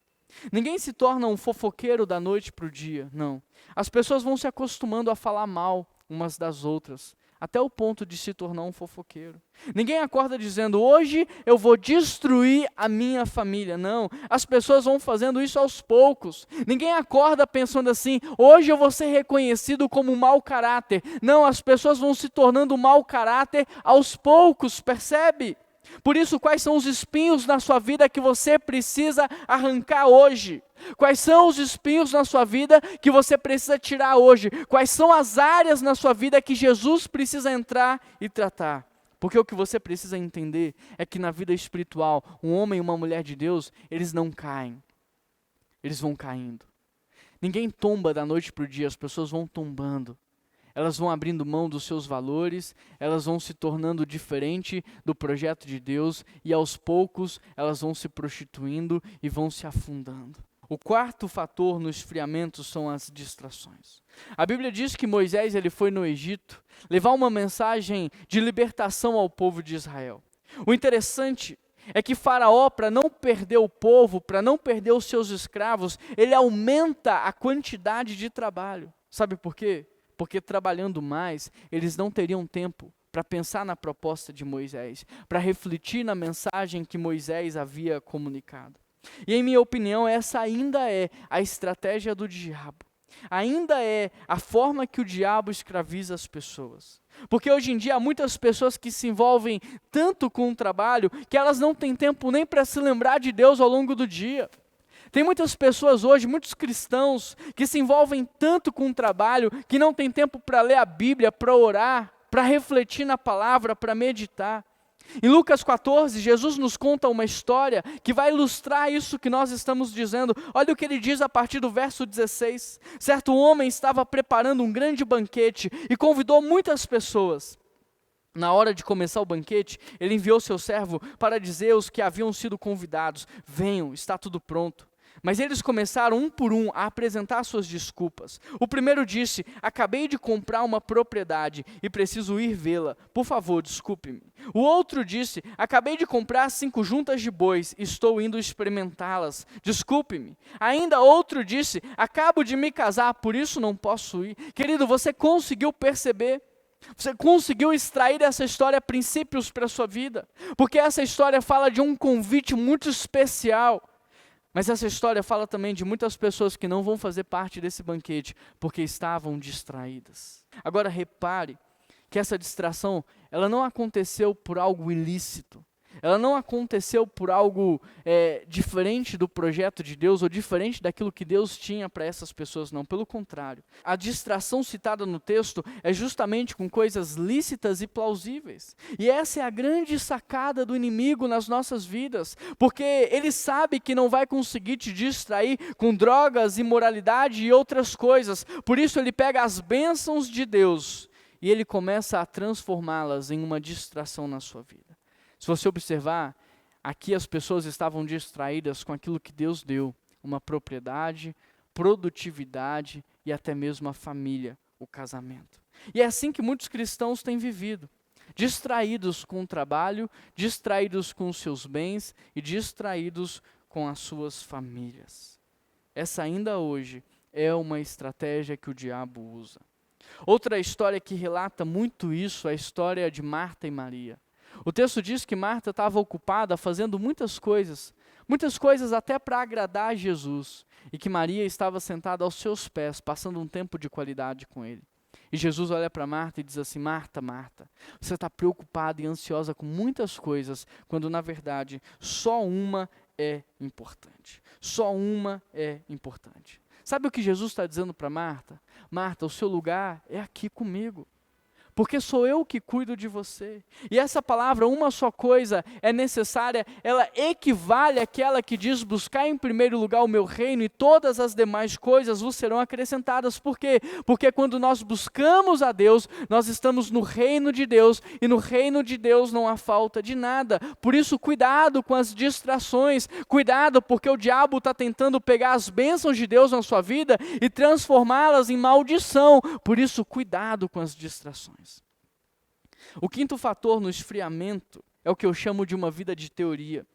Ninguém se torna um fofoqueiro da noite para o dia, não. As pessoas vão se acostumando a falar mal umas das outras, até o ponto de se tornar um fofoqueiro. Ninguém acorda dizendo, hoje eu vou destruir a minha família. Não, as pessoas vão fazendo isso aos poucos. Ninguém acorda pensando assim, hoje eu vou ser reconhecido como mau caráter. Não, as pessoas vão se tornando mau caráter aos poucos, percebe? Por isso, quais são os espinhos na sua vida que você precisa arrancar hoje? Quais são os espinhos na sua vida que você precisa tirar hoje? Quais são as áreas na sua vida que Jesus precisa entrar e tratar? Porque o que você precisa entender é que na vida espiritual, um homem e uma mulher de Deus, eles não caem, eles vão caindo. Ninguém tomba da noite para o dia, as pessoas vão tombando. Elas vão abrindo mão dos seus valores, elas vão se tornando diferente do projeto de Deus e aos poucos elas vão se prostituindo e vão se afundando. O quarto fator no esfriamento são as distrações. A Bíblia diz que Moisés ele foi no Egito levar uma mensagem de libertação ao povo de Israel. O interessante é que Faraó, para não perder o povo, para não perder os seus escravos, ele aumenta a quantidade de trabalho. Sabe por quê? Porque trabalhando mais, eles não teriam tempo para pensar na proposta de Moisés, para refletir na mensagem que Moisés havia comunicado. E em minha opinião, essa ainda é a estratégia do diabo. Ainda é a forma que o diabo escraviza as pessoas. Porque hoje em dia há muitas pessoas que se envolvem tanto com o trabalho que elas não têm tempo nem para se lembrar de Deus ao longo do dia. Tem muitas pessoas hoje, muitos cristãos, que se envolvem tanto com o trabalho, que não tem tempo para ler a Bíblia, para orar, para refletir na palavra, para meditar. Em Lucas 14, Jesus nos conta uma história que vai ilustrar isso que nós estamos dizendo. Olha o que ele diz a partir do verso 16. Certo homem estava preparando um grande banquete e convidou muitas pessoas. Na hora de começar o banquete, ele enviou seu servo para dizer aos que haviam sido convidados, venham, está tudo pronto. Mas eles começaram um por um a apresentar suas desculpas. O primeiro disse, acabei de comprar uma propriedade e preciso ir vê-la. Por favor, desculpe-me. O outro disse, acabei de comprar 5 juntas de bois, estou indo experimentá-las. Desculpe-me. Ainda outro disse, acabo de me casar, por isso não posso ir. Querido, você conseguiu perceber? Você conseguiu extrair dessa história princípios para a sua vida? Porque essa história fala de um convite muito especial. Mas essa história fala também de muitas pessoas que não vão fazer parte desse banquete, porque estavam distraídas. Agora repare que essa distração, ela não aconteceu por algo ilícito. Ela não aconteceu por algo diferente do projeto de Deus ou diferente daquilo que Deus tinha para essas pessoas, não. Pelo contrário, a distração citada no texto é justamente com coisas lícitas e plausíveis. E essa é a grande sacada do inimigo nas nossas vidas, porque ele sabe que não vai conseguir te distrair com drogas, imoralidade e outras coisas. Por isso ele pega as bênçãos de Deus e ele começa a transformá-las em uma distração na sua vida. Se você observar, aqui as pessoas estavam distraídas com aquilo que Deus deu, uma propriedade, produtividade e até mesmo a família, o casamento. E é assim que muitos cristãos têm vivido, distraídos com o trabalho, distraídos com os seus bens e distraídos com as suas famílias. Essa ainda hoje é uma estratégia que o diabo usa. Outra história que relata muito isso é a história de Marta e Maria. O texto diz que Marta estava ocupada fazendo muitas coisas até para agradar a Jesus, e que Maria estava sentada aos seus pés, passando um tempo de qualidade com ele. E Jesus olha para Marta e diz assim: Marta, Marta, você está preocupada e ansiosa com muitas coisas, quando na verdade só uma é importante. Só uma é importante. Sabe o que Jesus está dizendo para Marta? Marta, o seu lugar é aqui comigo. Porque sou eu que cuido de você. E essa palavra, uma só coisa, é necessária, ela equivale àquela que diz: buscar em primeiro lugar o meu reino e todas as demais coisas vos serão acrescentadas. Por quê? Porque quando nós buscamos a Deus, nós estamos no reino de Deus, e no reino de Deus não há falta de nada. Por isso, cuidado com as distrações, cuidado porque o diabo está tentando pegar as bênçãos de Deus na sua vida e transformá-las em maldição. Por isso, cuidado com as distrações. O quinto fator no esfriamento é o que eu chamo de uma vida de teoria.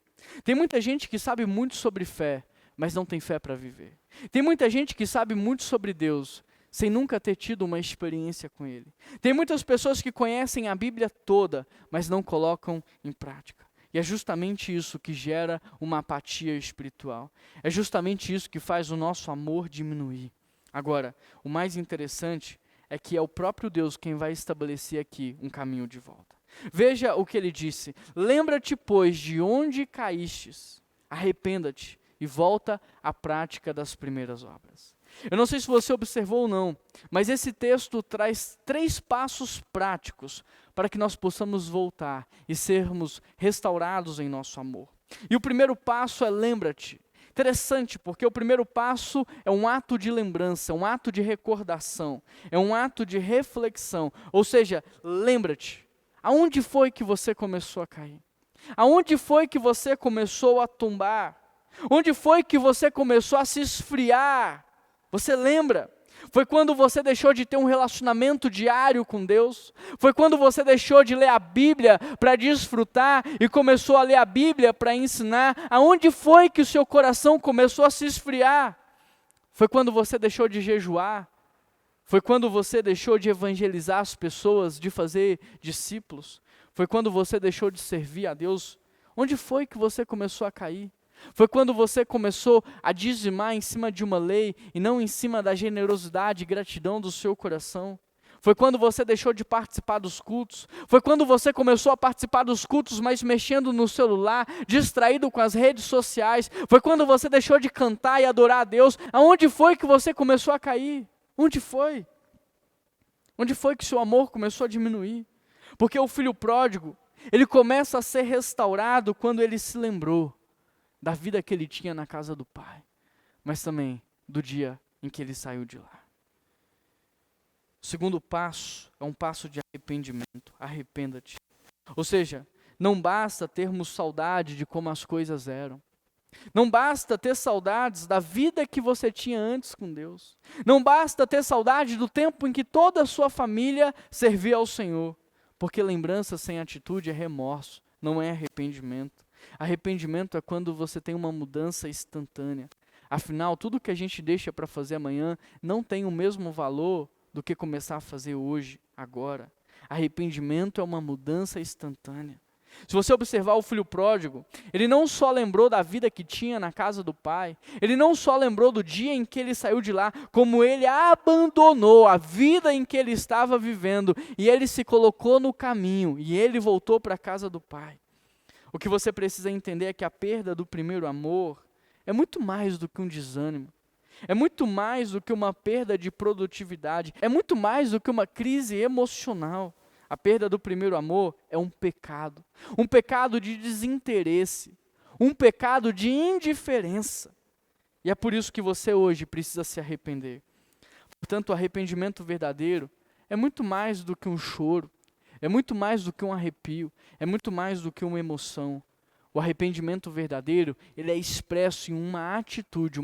Tem muita gente que sabe muito sobre fé, mas não tem fé para viver. Tem muita gente que sabe muito sobre Deus, sem nunca ter tido uma experiência com Ele. Tem muitas pessoas que conhecem a Bíblia toda, mas não colocam em prática. E é justamente isso que gera uma apatia espiritual. É justamente isso que faz o nosso amor diminuir. Agora, o mais interessante é que é o próprio Deus quem vai estabelecer aqui um caminho de volta. Veja o que ele disse: lembra-te, pois, de onde caístes, arrependa-te e volta à prática das primeiras obras. Eu não sei se você observou ou não, mas esse texto traz 3 passos práticos para que nós possamos voltar e sermos restaurados em nosso amor. E o primeiro passo é: lembra-te. Interessante, porque o primeiro passo é um ato de lembrança, um ato de recordação, é um ato de reflexão. Ou seja, lembra-te, aonde foi que você começou a cair? Aonde foi que você começou a tombar? Onde foi que você começou a se esfriar? Você lembra? Foi quando você deixou de ter um relacionamento diário com Deus? Foi quando você deixou de ler a Bíblia para desfrutar e começou a ler a Bíblia para ensinar? Aonde foi que o seu coração começou a se esfriar? Foi quando você deixou de jejuar? Foi quando você deixou de evangelizar as pessoas, de fazer discípulos? Foi quando você deixou de servir a Deus? Onde foi que você começou a cair? Foi quando você começou a dizimar em cima de uma lei e não em cima da generosidade e gratidão do seu coração? Foi quando você deixou de participar dos cultos? Foi quando você começou a participar dos cultos, mas mexendo no celular, distraído com as redes sociais? Foi quando você deixou de cantar e adorar a Deus? Aonde foi que você começou a cair? Onde foi? Onde foi que seu amor começou a diminuir? Porque o filho pródigo, ele começa a ser restaurado quando ele se lembrou da vida que ele tinha na casa do pai, mas também do dia em que ele saiu de lá. O segundo passo é um passo de arrependimento. Arrependa-te. Ou seja, não basta termos saudade de como as coisas eram. Não basta ter saudades da vida que você tinha antes com Deus. Não basta ter saudade do tempo em que toda a sua família servia ao Senhor. Porque lembrança sem atitude é remorso, não é arrependimento. Arrependimento é quando você tem uma mudança instantânea. Afinal, tudo que a gente deixa para fazer amanhã não tem o mesmo valor do que começar a fazer hoje, agora. Arrependimento é uma mudança instantânea. Se você observar o filho pródigo, ele não só lembrou da vida que tinha na casa do pai, ele não só lembrou do dia em que ele saiu de lá, como ele abandonou a vida em que ele estava vivendo, e ele se colocou no caminho, e ele voltou para a casa do pai. O que você precisa entender é que a perda do primeiro amor é muito mais do que um desânimo, é muito mais do que uma perda de produtividade, é muito mais do que uma crise emocional. A perda do primeiro amor é um pecado de desinteresse, um pecado de indiferença. E é por isso que você hoje precisa se arrepender. Portanto, o arrependimento verdadeiro é muito mais do que um choro, é muito mais do que um arrepio, é muito mais do que uma emoção. O arrependimento verdadeiro, ele é expresso em uma atitude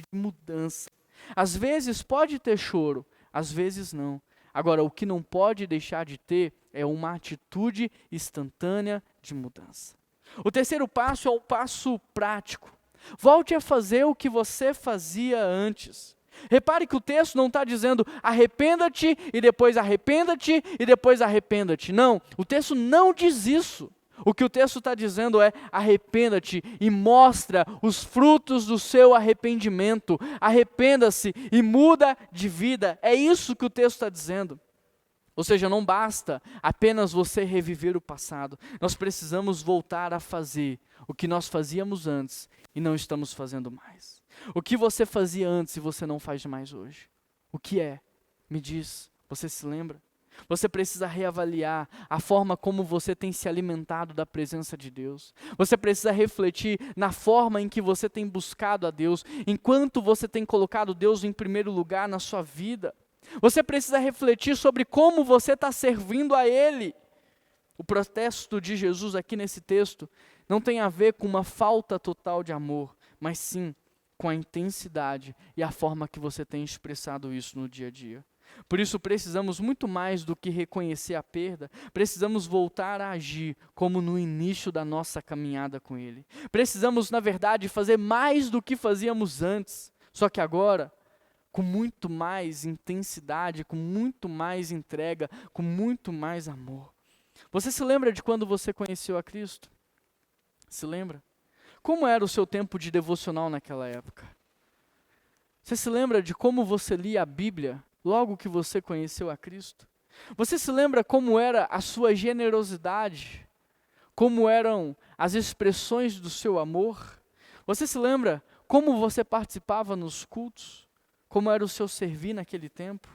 de mudança. Às vezes pode ter choro, às vezes não. Agora, o que não pode deixar de ter é uma atitude instantânea de mudança. O terceiro passo é o passo prático. Volte a fazer o que você fazia antes. Repare que o texto não está dizendo arrependa-te e depois arrependa-te e depois arrependa-te. Não, o texto não diz isso. O que o texto está dizendo é arrependa-te e mostra os frutos do seu arrependimento. Arrependa-se e muda de vida. É isso que o texto está dizendo. Ou seja, não basta apenas você reviver o passado. Nós precisamos voltar a fazer o que nós fazíamos antes e não estamos fazendo mais. O que você fazia antes e você não faz mais hoje? O que é? Me diz, você se lembra? Você precisa reavaliar a forma como você tem se alimentado da presença de Deus. Você precisa refletir na forma em que você tem buscado a Deus, enquanto você tem colocado Deus em primeiro lugar na sua vida. Você precisa refletir sobre como você está servindo a Ele. O protesto de Jesus aqui nesse texto não tem a ver com uma falta total de amor, mas sim com a intensidade e a forma que você tem expressado isso no dia a dia. Por isso precisamos muito mais do que reconhecer a perda, precisamos voltar a agir como no início da nossa caminhada com Ele. Precisamos, na verdade, fazer mais do que fazíamos antes, só que agora, com muito mais intensidade, com muito mais entrega, com muito mais amor. Você se lembra de quando você conheceu a Cristo? Se lembra? Como era o seu tempo de devocional naquela época? Você se lembra de como você lia a Bíblia logo que você conheceu a Cristo? Você se lembra como era a sua generosidade? Como eram as expressões do seu amor? Você se lembra como você participava nos cultos? Como era o seu servir naquele tempo?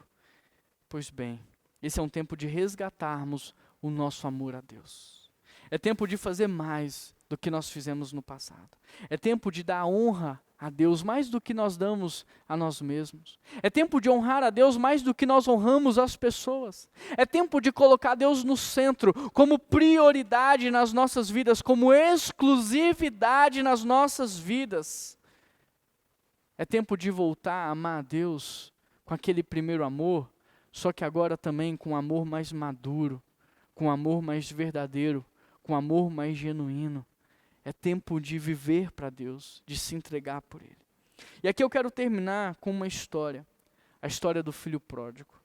Pois bem, esse é um tempo de resgatarmos o nosso amor a Deus. É tempo de fazer mais do que nós fizemos no passado. É tempo de dar honra a Deus mais do que nós damos a nós mesmos. É tempo de honrar a Deus mais do que nós honramos as pessoas. É tempo de colocar Deus no centro, como prioridade nas nossas vidas, como exclusividade nas nossas vidas. É tempo de voltar a amar a Deus com aquele primeiro amor, só que agora também com um amor mais maduro, com um amor mais verdadeiro, com um amor mais genuíno. É tempo de viver para Deus, de se entregar por Ele. E aqui eu quero terminar com uma história, a história do filho pródigo.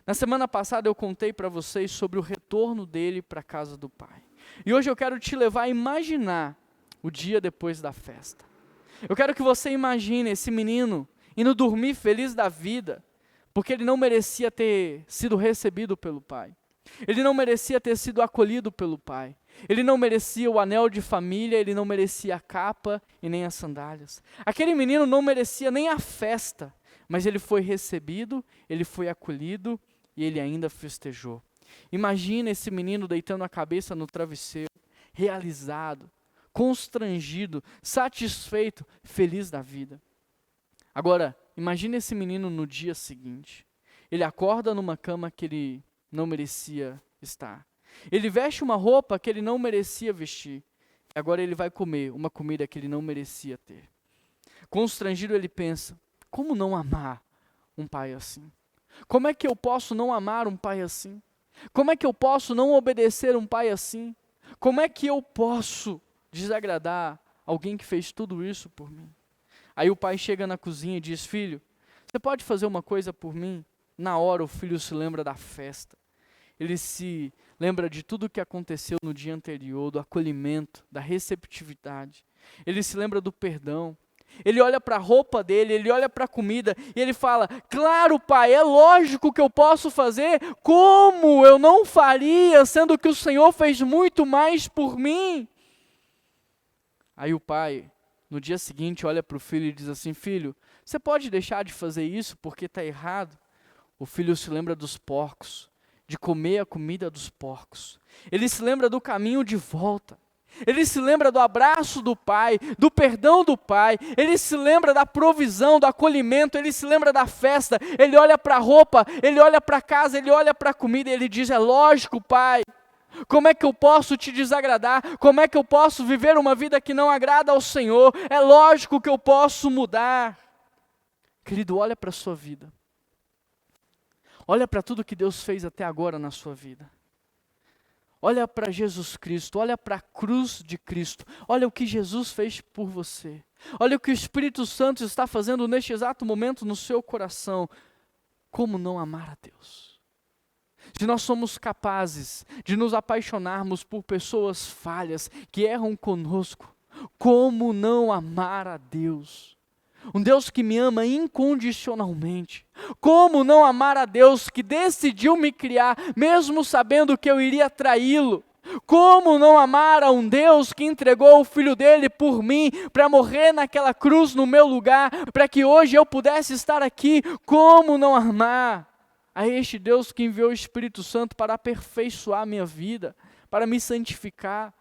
Na semana passada eu contei para vocês sobre o retorno dele para a casa do pai. E hoje eu quero te levar a imaginar o dia depois da festa. Eu quero que você imagine esse menino indo dormir feliz da vida, porque ele não merecia ter sido recebido pelo pai. Ele não merecia ter sido acolhido pelo pai. Ele não merecia o anel de família, ele não merecia a capa e nem as sandálias. Aquele menino não merecia nem a festa, mas ele foi recebido, ele foi acolhido e ele ainda festejou. Imagina esse menino deitando a cabeça no travesseiro, realizado, constrangido, satisfeito, feliz da vida. Agora, imagina esse menino no dia seguinte. Ele acorda numa cama que ele não merecia estar. Ele veste uma roupa que ele não merecia vestir. Agora ele vai comer uma comida que ele não merecia ter. Constrangido, ele pensa: como não amar um pai assim? Como é que eu posso não amar um pai assim? Como é que eu posso não obedecer um pai assim? Como é que eu posso desagradar alguém que fez tudo isso por mim? Aí o pai chega na cozinha e diz: filho, você pode fazer uma coisa por mim? Na hora o filho se lembra da festa. ele se lembra de tudo o que aconteceu no dia anterior, do acolhimento, da receptividade. Ele se lembra do perdão. Ele olha para a roupa dele, ele olha para a comida e ele fala: claro, pai, é lógico que eu posso fazer, como eu não faria, sendo que o Senhor fez muito mais por mim? Aí o pai, no dia seguinte, olha para o filho e diz assim: filho, você pode deixar de fazer isso porque está errado? O filho se lembra dos porcos, de comer a comida dos porcos. Ele se lembra do caminho de volta. Ele se lembra do abraço do pai, do perdão do pai. Ele se lembra da provisão, do acolhimento. Ele se lembra da festa. Ele olha para a roupa, ele olha para a casa, ele olha para a comida e ele diz: é lógico, pai. Como é que eu posso te desagradar? Como é que eu posso viver uma vida que não agrada ao Senhor? É lógico que eu posso mudar. Querido, olha para a sua vida. Olha para tudo que Deus fez até agora na sua vida. Olha para Jesus Cristo, olha para a cruz de Cristo. Olha o que Jesus fez por você. Olha o que o Espírito Santo está fazendo neste exato momento no seu coração. Como não amar a Deus? Se nós somos capazes de nos apaixonarmos por pessoas falhas que erram conosco, como não amar a Deus? Um Deus que me ama incondicionalmente. Como não amar a Deus que decidiu me criar, mesmo sabendo que eu iria traí-lo? Como não amar a um Deus que entregou o Filho dele por mim, para morrer naquela cruz no meu lugar, para que hoje eu pudesse estar aqui? Como não amar a este Deus que enviou o Espírito Santo para aperfeiçoar a minha vida, para me santificar?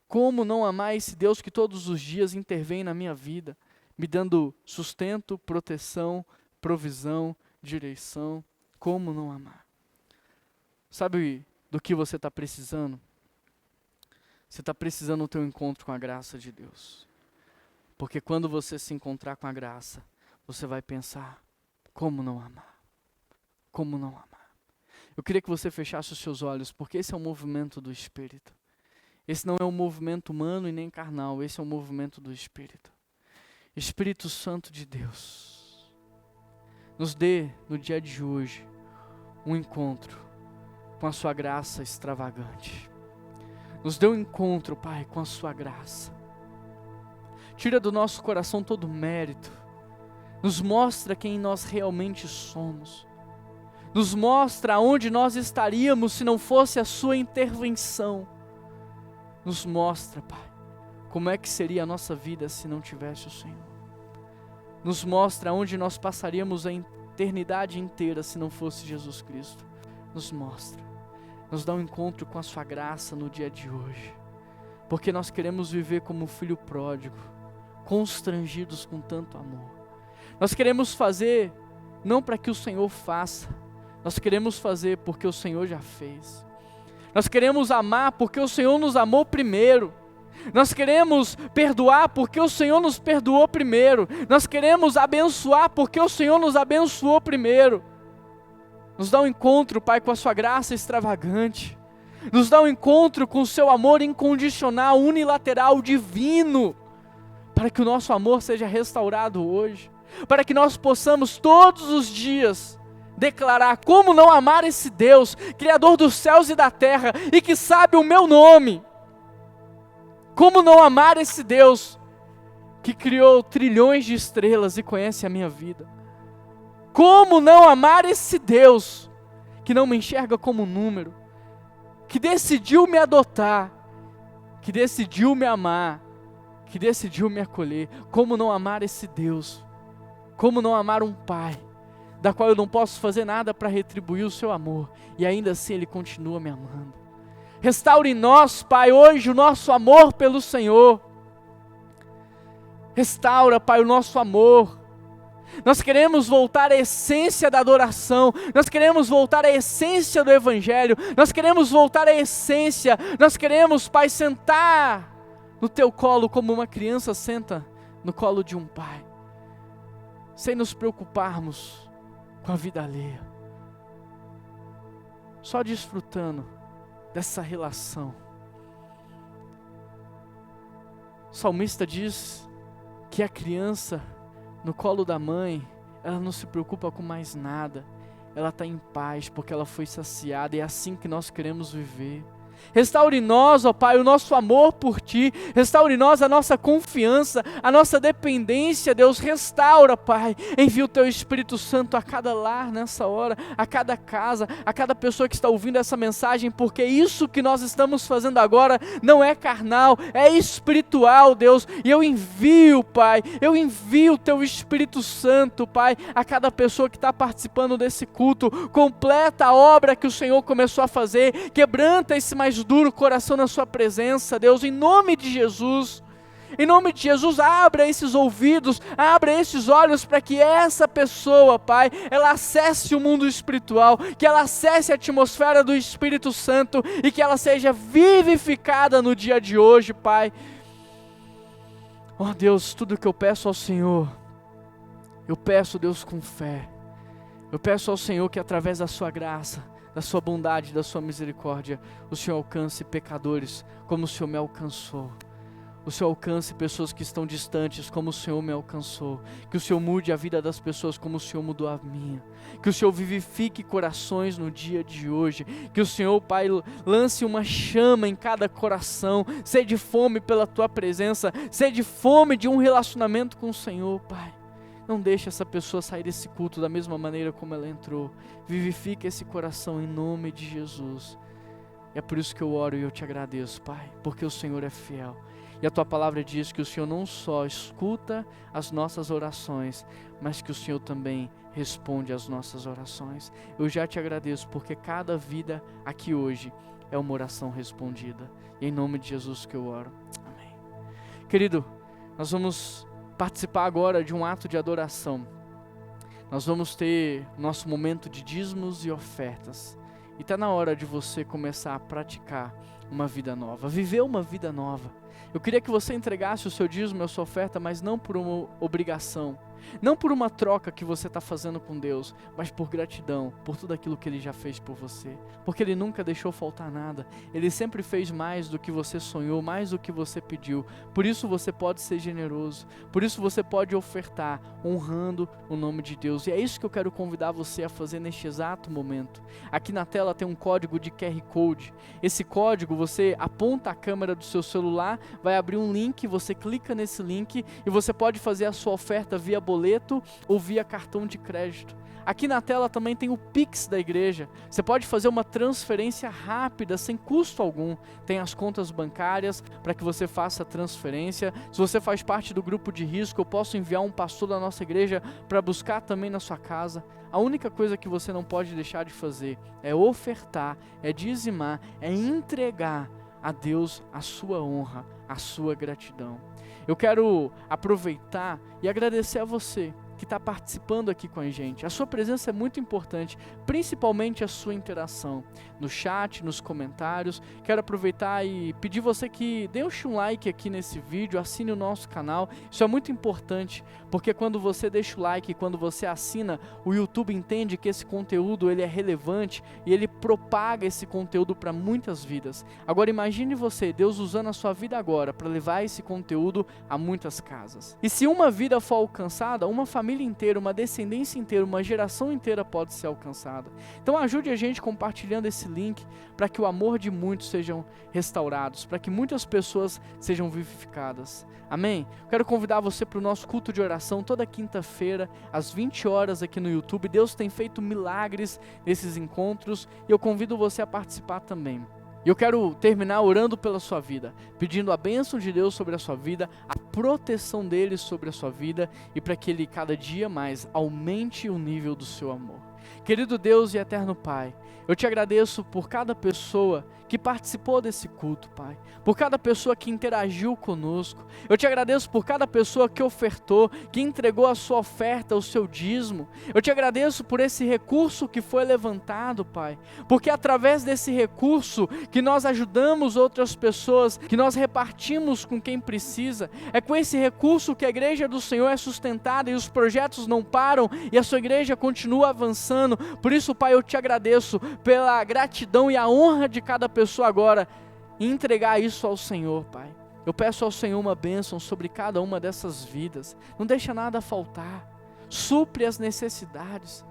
Como não amar esse Deus que todos os dias intervém na minha vida, me dando sustento, proteção, provisão, direção? Como não amar? Sabe do que você está precisando? Você está precisando do teu encontro com a graça de Deus. Porque quando você se encontrar com a graça, você vai pensar: como não amar? Como não amar? Eu queria que você fechasse os seus olhos, porque esse é um movimento do Espírito. Esse não é um movimento humano e nem carnal, esse é um movimento do Espírito. Espírito Santo de Deus, nos dê no dia de hoje um encontro com a sua graça extravagante. Nos dê um encontro, Pai, com a sua graça. Tira do nosso coração todo mérito. Nos mostra quem nós realmente somos. Nos mostra onde nós estaríamos se não fosse a sua intervenção. Nos mostra, Pai, como é que seria a nossa vida se não tivesse o Senhor. Nos mostra onde nós passaríamos a eternidade inteira se não fosse Jesus Cristo. Nos mostra. Nos dá um encontro com a sua graça no dia de hoje. Porque nós queremos viver como filho pródigo, constrangidos com tanto amor. Nós queremos fazer não para que o Senhor faça, nós queremos fazer porque o Senhor já fez. Nós queremos amar porque o Senhor nos amou primeiro. Nós queremos perdoar porque o Senhor nos perdoou primeiro. Nós queremos abençoar porque o Senhor nos abençoou primeiro. Nos dá um encontro, Pai, com a sua graça extravagante. Nos dá um encontro com o seu amor incondicional, unilateral, divino. Para que o nosso amor seja restaurado hoje. Para que nós possamos todos os dias declarar como não amar esse Deus, Criador dos céus e da terra, e que sabe o meu nome. Como não amar esse Deus, que criou trilhões de estrelas e conhece a minha vida. Como não amar esse Deus, que não me enxerga como um número, que decidiu me adotar, que decidiu me amar, que decidiu me acolher. Como não amar esse Deus, como não amar um Pai, da qual eu não posso fazer nada para retribuir o seu amor, e ainda assim Ele continua me amando. Restaure em nós, Pai, hoje o nosso amor pelo Senhor. Restaura, Pai, o nosso amor. Nós queremos voltar à essência da adoração. Nós queremos voltar à essência do Evangelho. Nós queremos voltar à essência. Nós queremos, Pai, sentar no Teu colo como uma criança senta no colo de um pai. Sem nos preocuparmos com a vida alheia. Só desfrutando dessa relação. O salmista diz que a criança no colo da mãe, ela não se preocupa com mais nada. ela está em paz, porque ela foi saciada, e é assim que nós queremos viver. Restaure em nós, ó Pai, o nosso amor por Ti, restaure em nós a nossa confiança, a nossa dependência, Deus, restaura, Pai, envia o Teu Espírito Santo a cada lar nessa hora, a cada casa, a cada pessoa que está ouvindo essa mensagem, porque isso que nós estamos fazendo agora não é carnal, é espiritual, Deus, e eu envio, Pai, eu envio o Teu Espírito Santo, Pai, a cada pessoa que está participando desse culto, completa a obra que o Senhor começou a fazer, quebranta esse mais duro coração na sua presença, Deus, em nome de Jesus. Em nome de Jesus, abra esses ouvidos, abra esses olhos para que essa pessoa, Pai, ela acesse o mundo espiritual, que ela acesse a atmosfera do Espírito Santo e que ela seja vivificada no dia de hoje, Pai. Oh Deus, tudo que eu peço ao Senhor, eu peço, Deus, com fé. Eu peço ao Senhor que através da sua graça, da sua bondade, da sua misericórdia, o Senhor alcance pecadores como o Senhor me alcançou. O Senhor alcance pessoas que estão distantes como o Senhor me alcançou. Que o Senhor mude a vida das pessoas como o Senhor mudou a minha. Que o Senhor vivifique corações no dia de hoje. Que o Senhor, Pai, lance uma chama em cada coração. Sede fome pela Tua presença. Sede fome de um relacionamento com o Senhor, Pai. Não deixe essa pessoa sair desse culto da mesma maneira como ela entrou. Vivifica esse coração em nome de Jesus. É por isso que eu oro e eu te agradeço, Pai, porque o Senhor é fiel. E a Tua palavra diz que o Senhor não só escuta as nossas orações, mas que o Senhor também responde às nossas orações. Eu já te agradeço porque cada vida aqui hoje é uma oração respondida. E em nome de Jesus que eu oro. Amém. Querido, nós vamos participar agora de um ato de adoração. Nós vamos ter nosso momento de dízimos e ofertas. E está na hora de você começar a praticar uma vida nova, viver uma vida nova. Eu queria que você entregasse o seu dízimo e a sua oferta, mas não por uma obrigação, não por uma troca que você está fazendo com Deus, mas por gratidão, por tudo aquilo que Ele já fez por você. Porque Ele nunca deixou faltar nada. Ele sempre fez mais do que você sonhou, mais do que você pediu. Por isso você pode ser generoso. Por isso você pode ofertar, honrando o nome de Deus. E é isso que eu quero convidar você a fazer neste exato momento. Aqui na tela tem um código de QR Code. Esse código você aponta a câmera do seu celular, vai abrir um link, você clica nesse link e você pode fazer a sua oferta via boleto ou via cartão de crédito. Aqui na tela também tem o Pix da igreja. Você pode fazer uma transferência rápida, sem custo algum. Tem as contas bancárias para que você faça a transferência. Se você faz parte do grupo de risco, eu posso enviar um pastor da nossa igreja para buscar também na sua casa. A única coisa que você não pode deixar de fazer é ofertar, é dizimar, é entregar a Deus a sua honra, a sua gratidão. Eu quero aproveitar e agradecer a você que está participando aqui com a gente. A sua presença é muito importante, principalmente a sua interação no chat, nos comentários. Quero aproveitar e pedir você que deixe um like aqui nesse vídeo, assine o nosso canal. Isso é muito importante, porque quando você deixa o like, quando você assina, o YouTube entende que esse conteúdo ele é relevante e ele propaga esse conteúdo para muitas vidas. Agora imagine você, Deus usando a sua vida agora para levar esse conteúdo a muitas casas. E se uma vida for alcançada, uma família inteira, uma descendência inteira, uma geração inteira pode ser alcançada. Então ajude a gente compartilhando esse link para que o amor de muitos sejam restaurados, para que muitas pessoas sejam vivificadas. Amém? Quero convidar você para o nosso culto de oração toda quinta-feira, às 20 horas aqui no YouTube. Deus tem feito milagres nesses encontros e eu convido você a participar também. E eu quero terminar orando pela sua vida, pedindo a bênção de Deus sobre a sua vida, a proteção dele sobre a sua vida e para que ele cada dia mais aumente o nível do seu amor. Querido Deus e eterno Pai, eu te agradeço por cada pessoa que participou desse culto, Pai, por cada pessoa que interagiu conosco. Eu te agradeço por cada pessoa que ofertou, que entregou a sua oferta, o seu dízimo. Eu te agradeço por esse recurso que foi levantado, Pai, porque através desse recurso que nós ajudamos outras pessoas, que nós repartimos com quem precisa, é com esse recurso que a igreja do Senhor é sustentada e os projetos não param e a sua igreja continua avançando. Por isso, Pai, eu te agradeço pela gratidão e a honra de cada pessoa agora e entregar isso ao Senhor, Pai. Eu peço ao Senhor uma bênção sobre cada uma dessas vidas. Não deixa nada faltar. Supre as necessidades.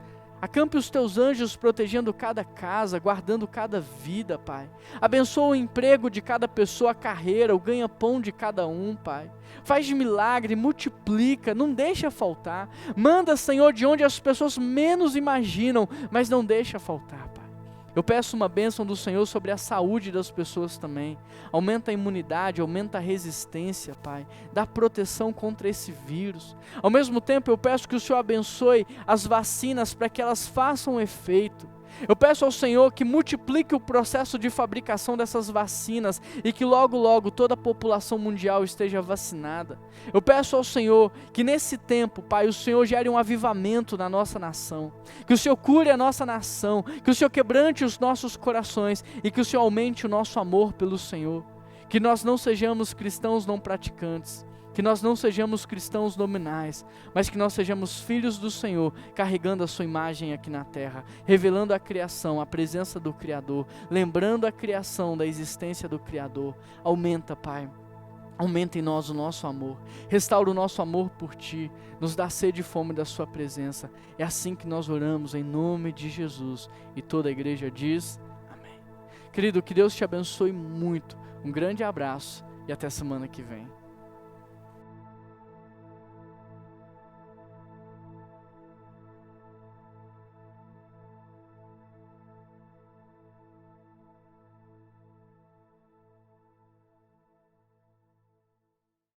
Acampe os teus anjos protegendo cada casa, guardando cada vida, Pai. Abençoa o emprego de cada pessoa, a carreira, o ganha-pão de cada um, Pai. Faz milagre, multiplica, não deixa faltar. Manda, Senhor, de onde as pessoas menos imaginam, mas não deixa faltar, Pai. Eu peço uma bênção do Senhor sobre a saúde das pessoas também. Aumenta a imunidade, aumenta a resistência, Pai. Dá proteção contra esse vírus. Ao mesmo tempo, eu peço que o Senhor abençoe as vacinas para que elas façam efeito. Eu peço ao Senhor que multiplique o processo de fabricação dessas vacinas e que logo, logo toda a população mundial esteja vacinada. Eu peço ao Senhor que nesse tempo, Pai, o Senhor gere um avivamento na nossa nação, que o Senhor cure a nossa nação, que o Senhor quebrante os nossos corações e que o Senhor aumente o nosso amor pelo Senhor, que nós não sejamos cristãos não praticantes, que nós não sejamos cristãos nominais, mas que nós sejamos filhos do Senhor, carregando a sua imagem aqui na terra, revelando a criação, a presença do Criador, lembrando a criação da existência do Criador. Aumenta, Pai, aumenta em nós o nosso amor, restaura o nosso amor por Ti, nos dá sede e fome da Sua presença. É assim que nós oramos, em nome de Jesus, e toda a igreja diz, amém. Querido, que Deus te abençoe muito, um grande abraço e até semana que vem.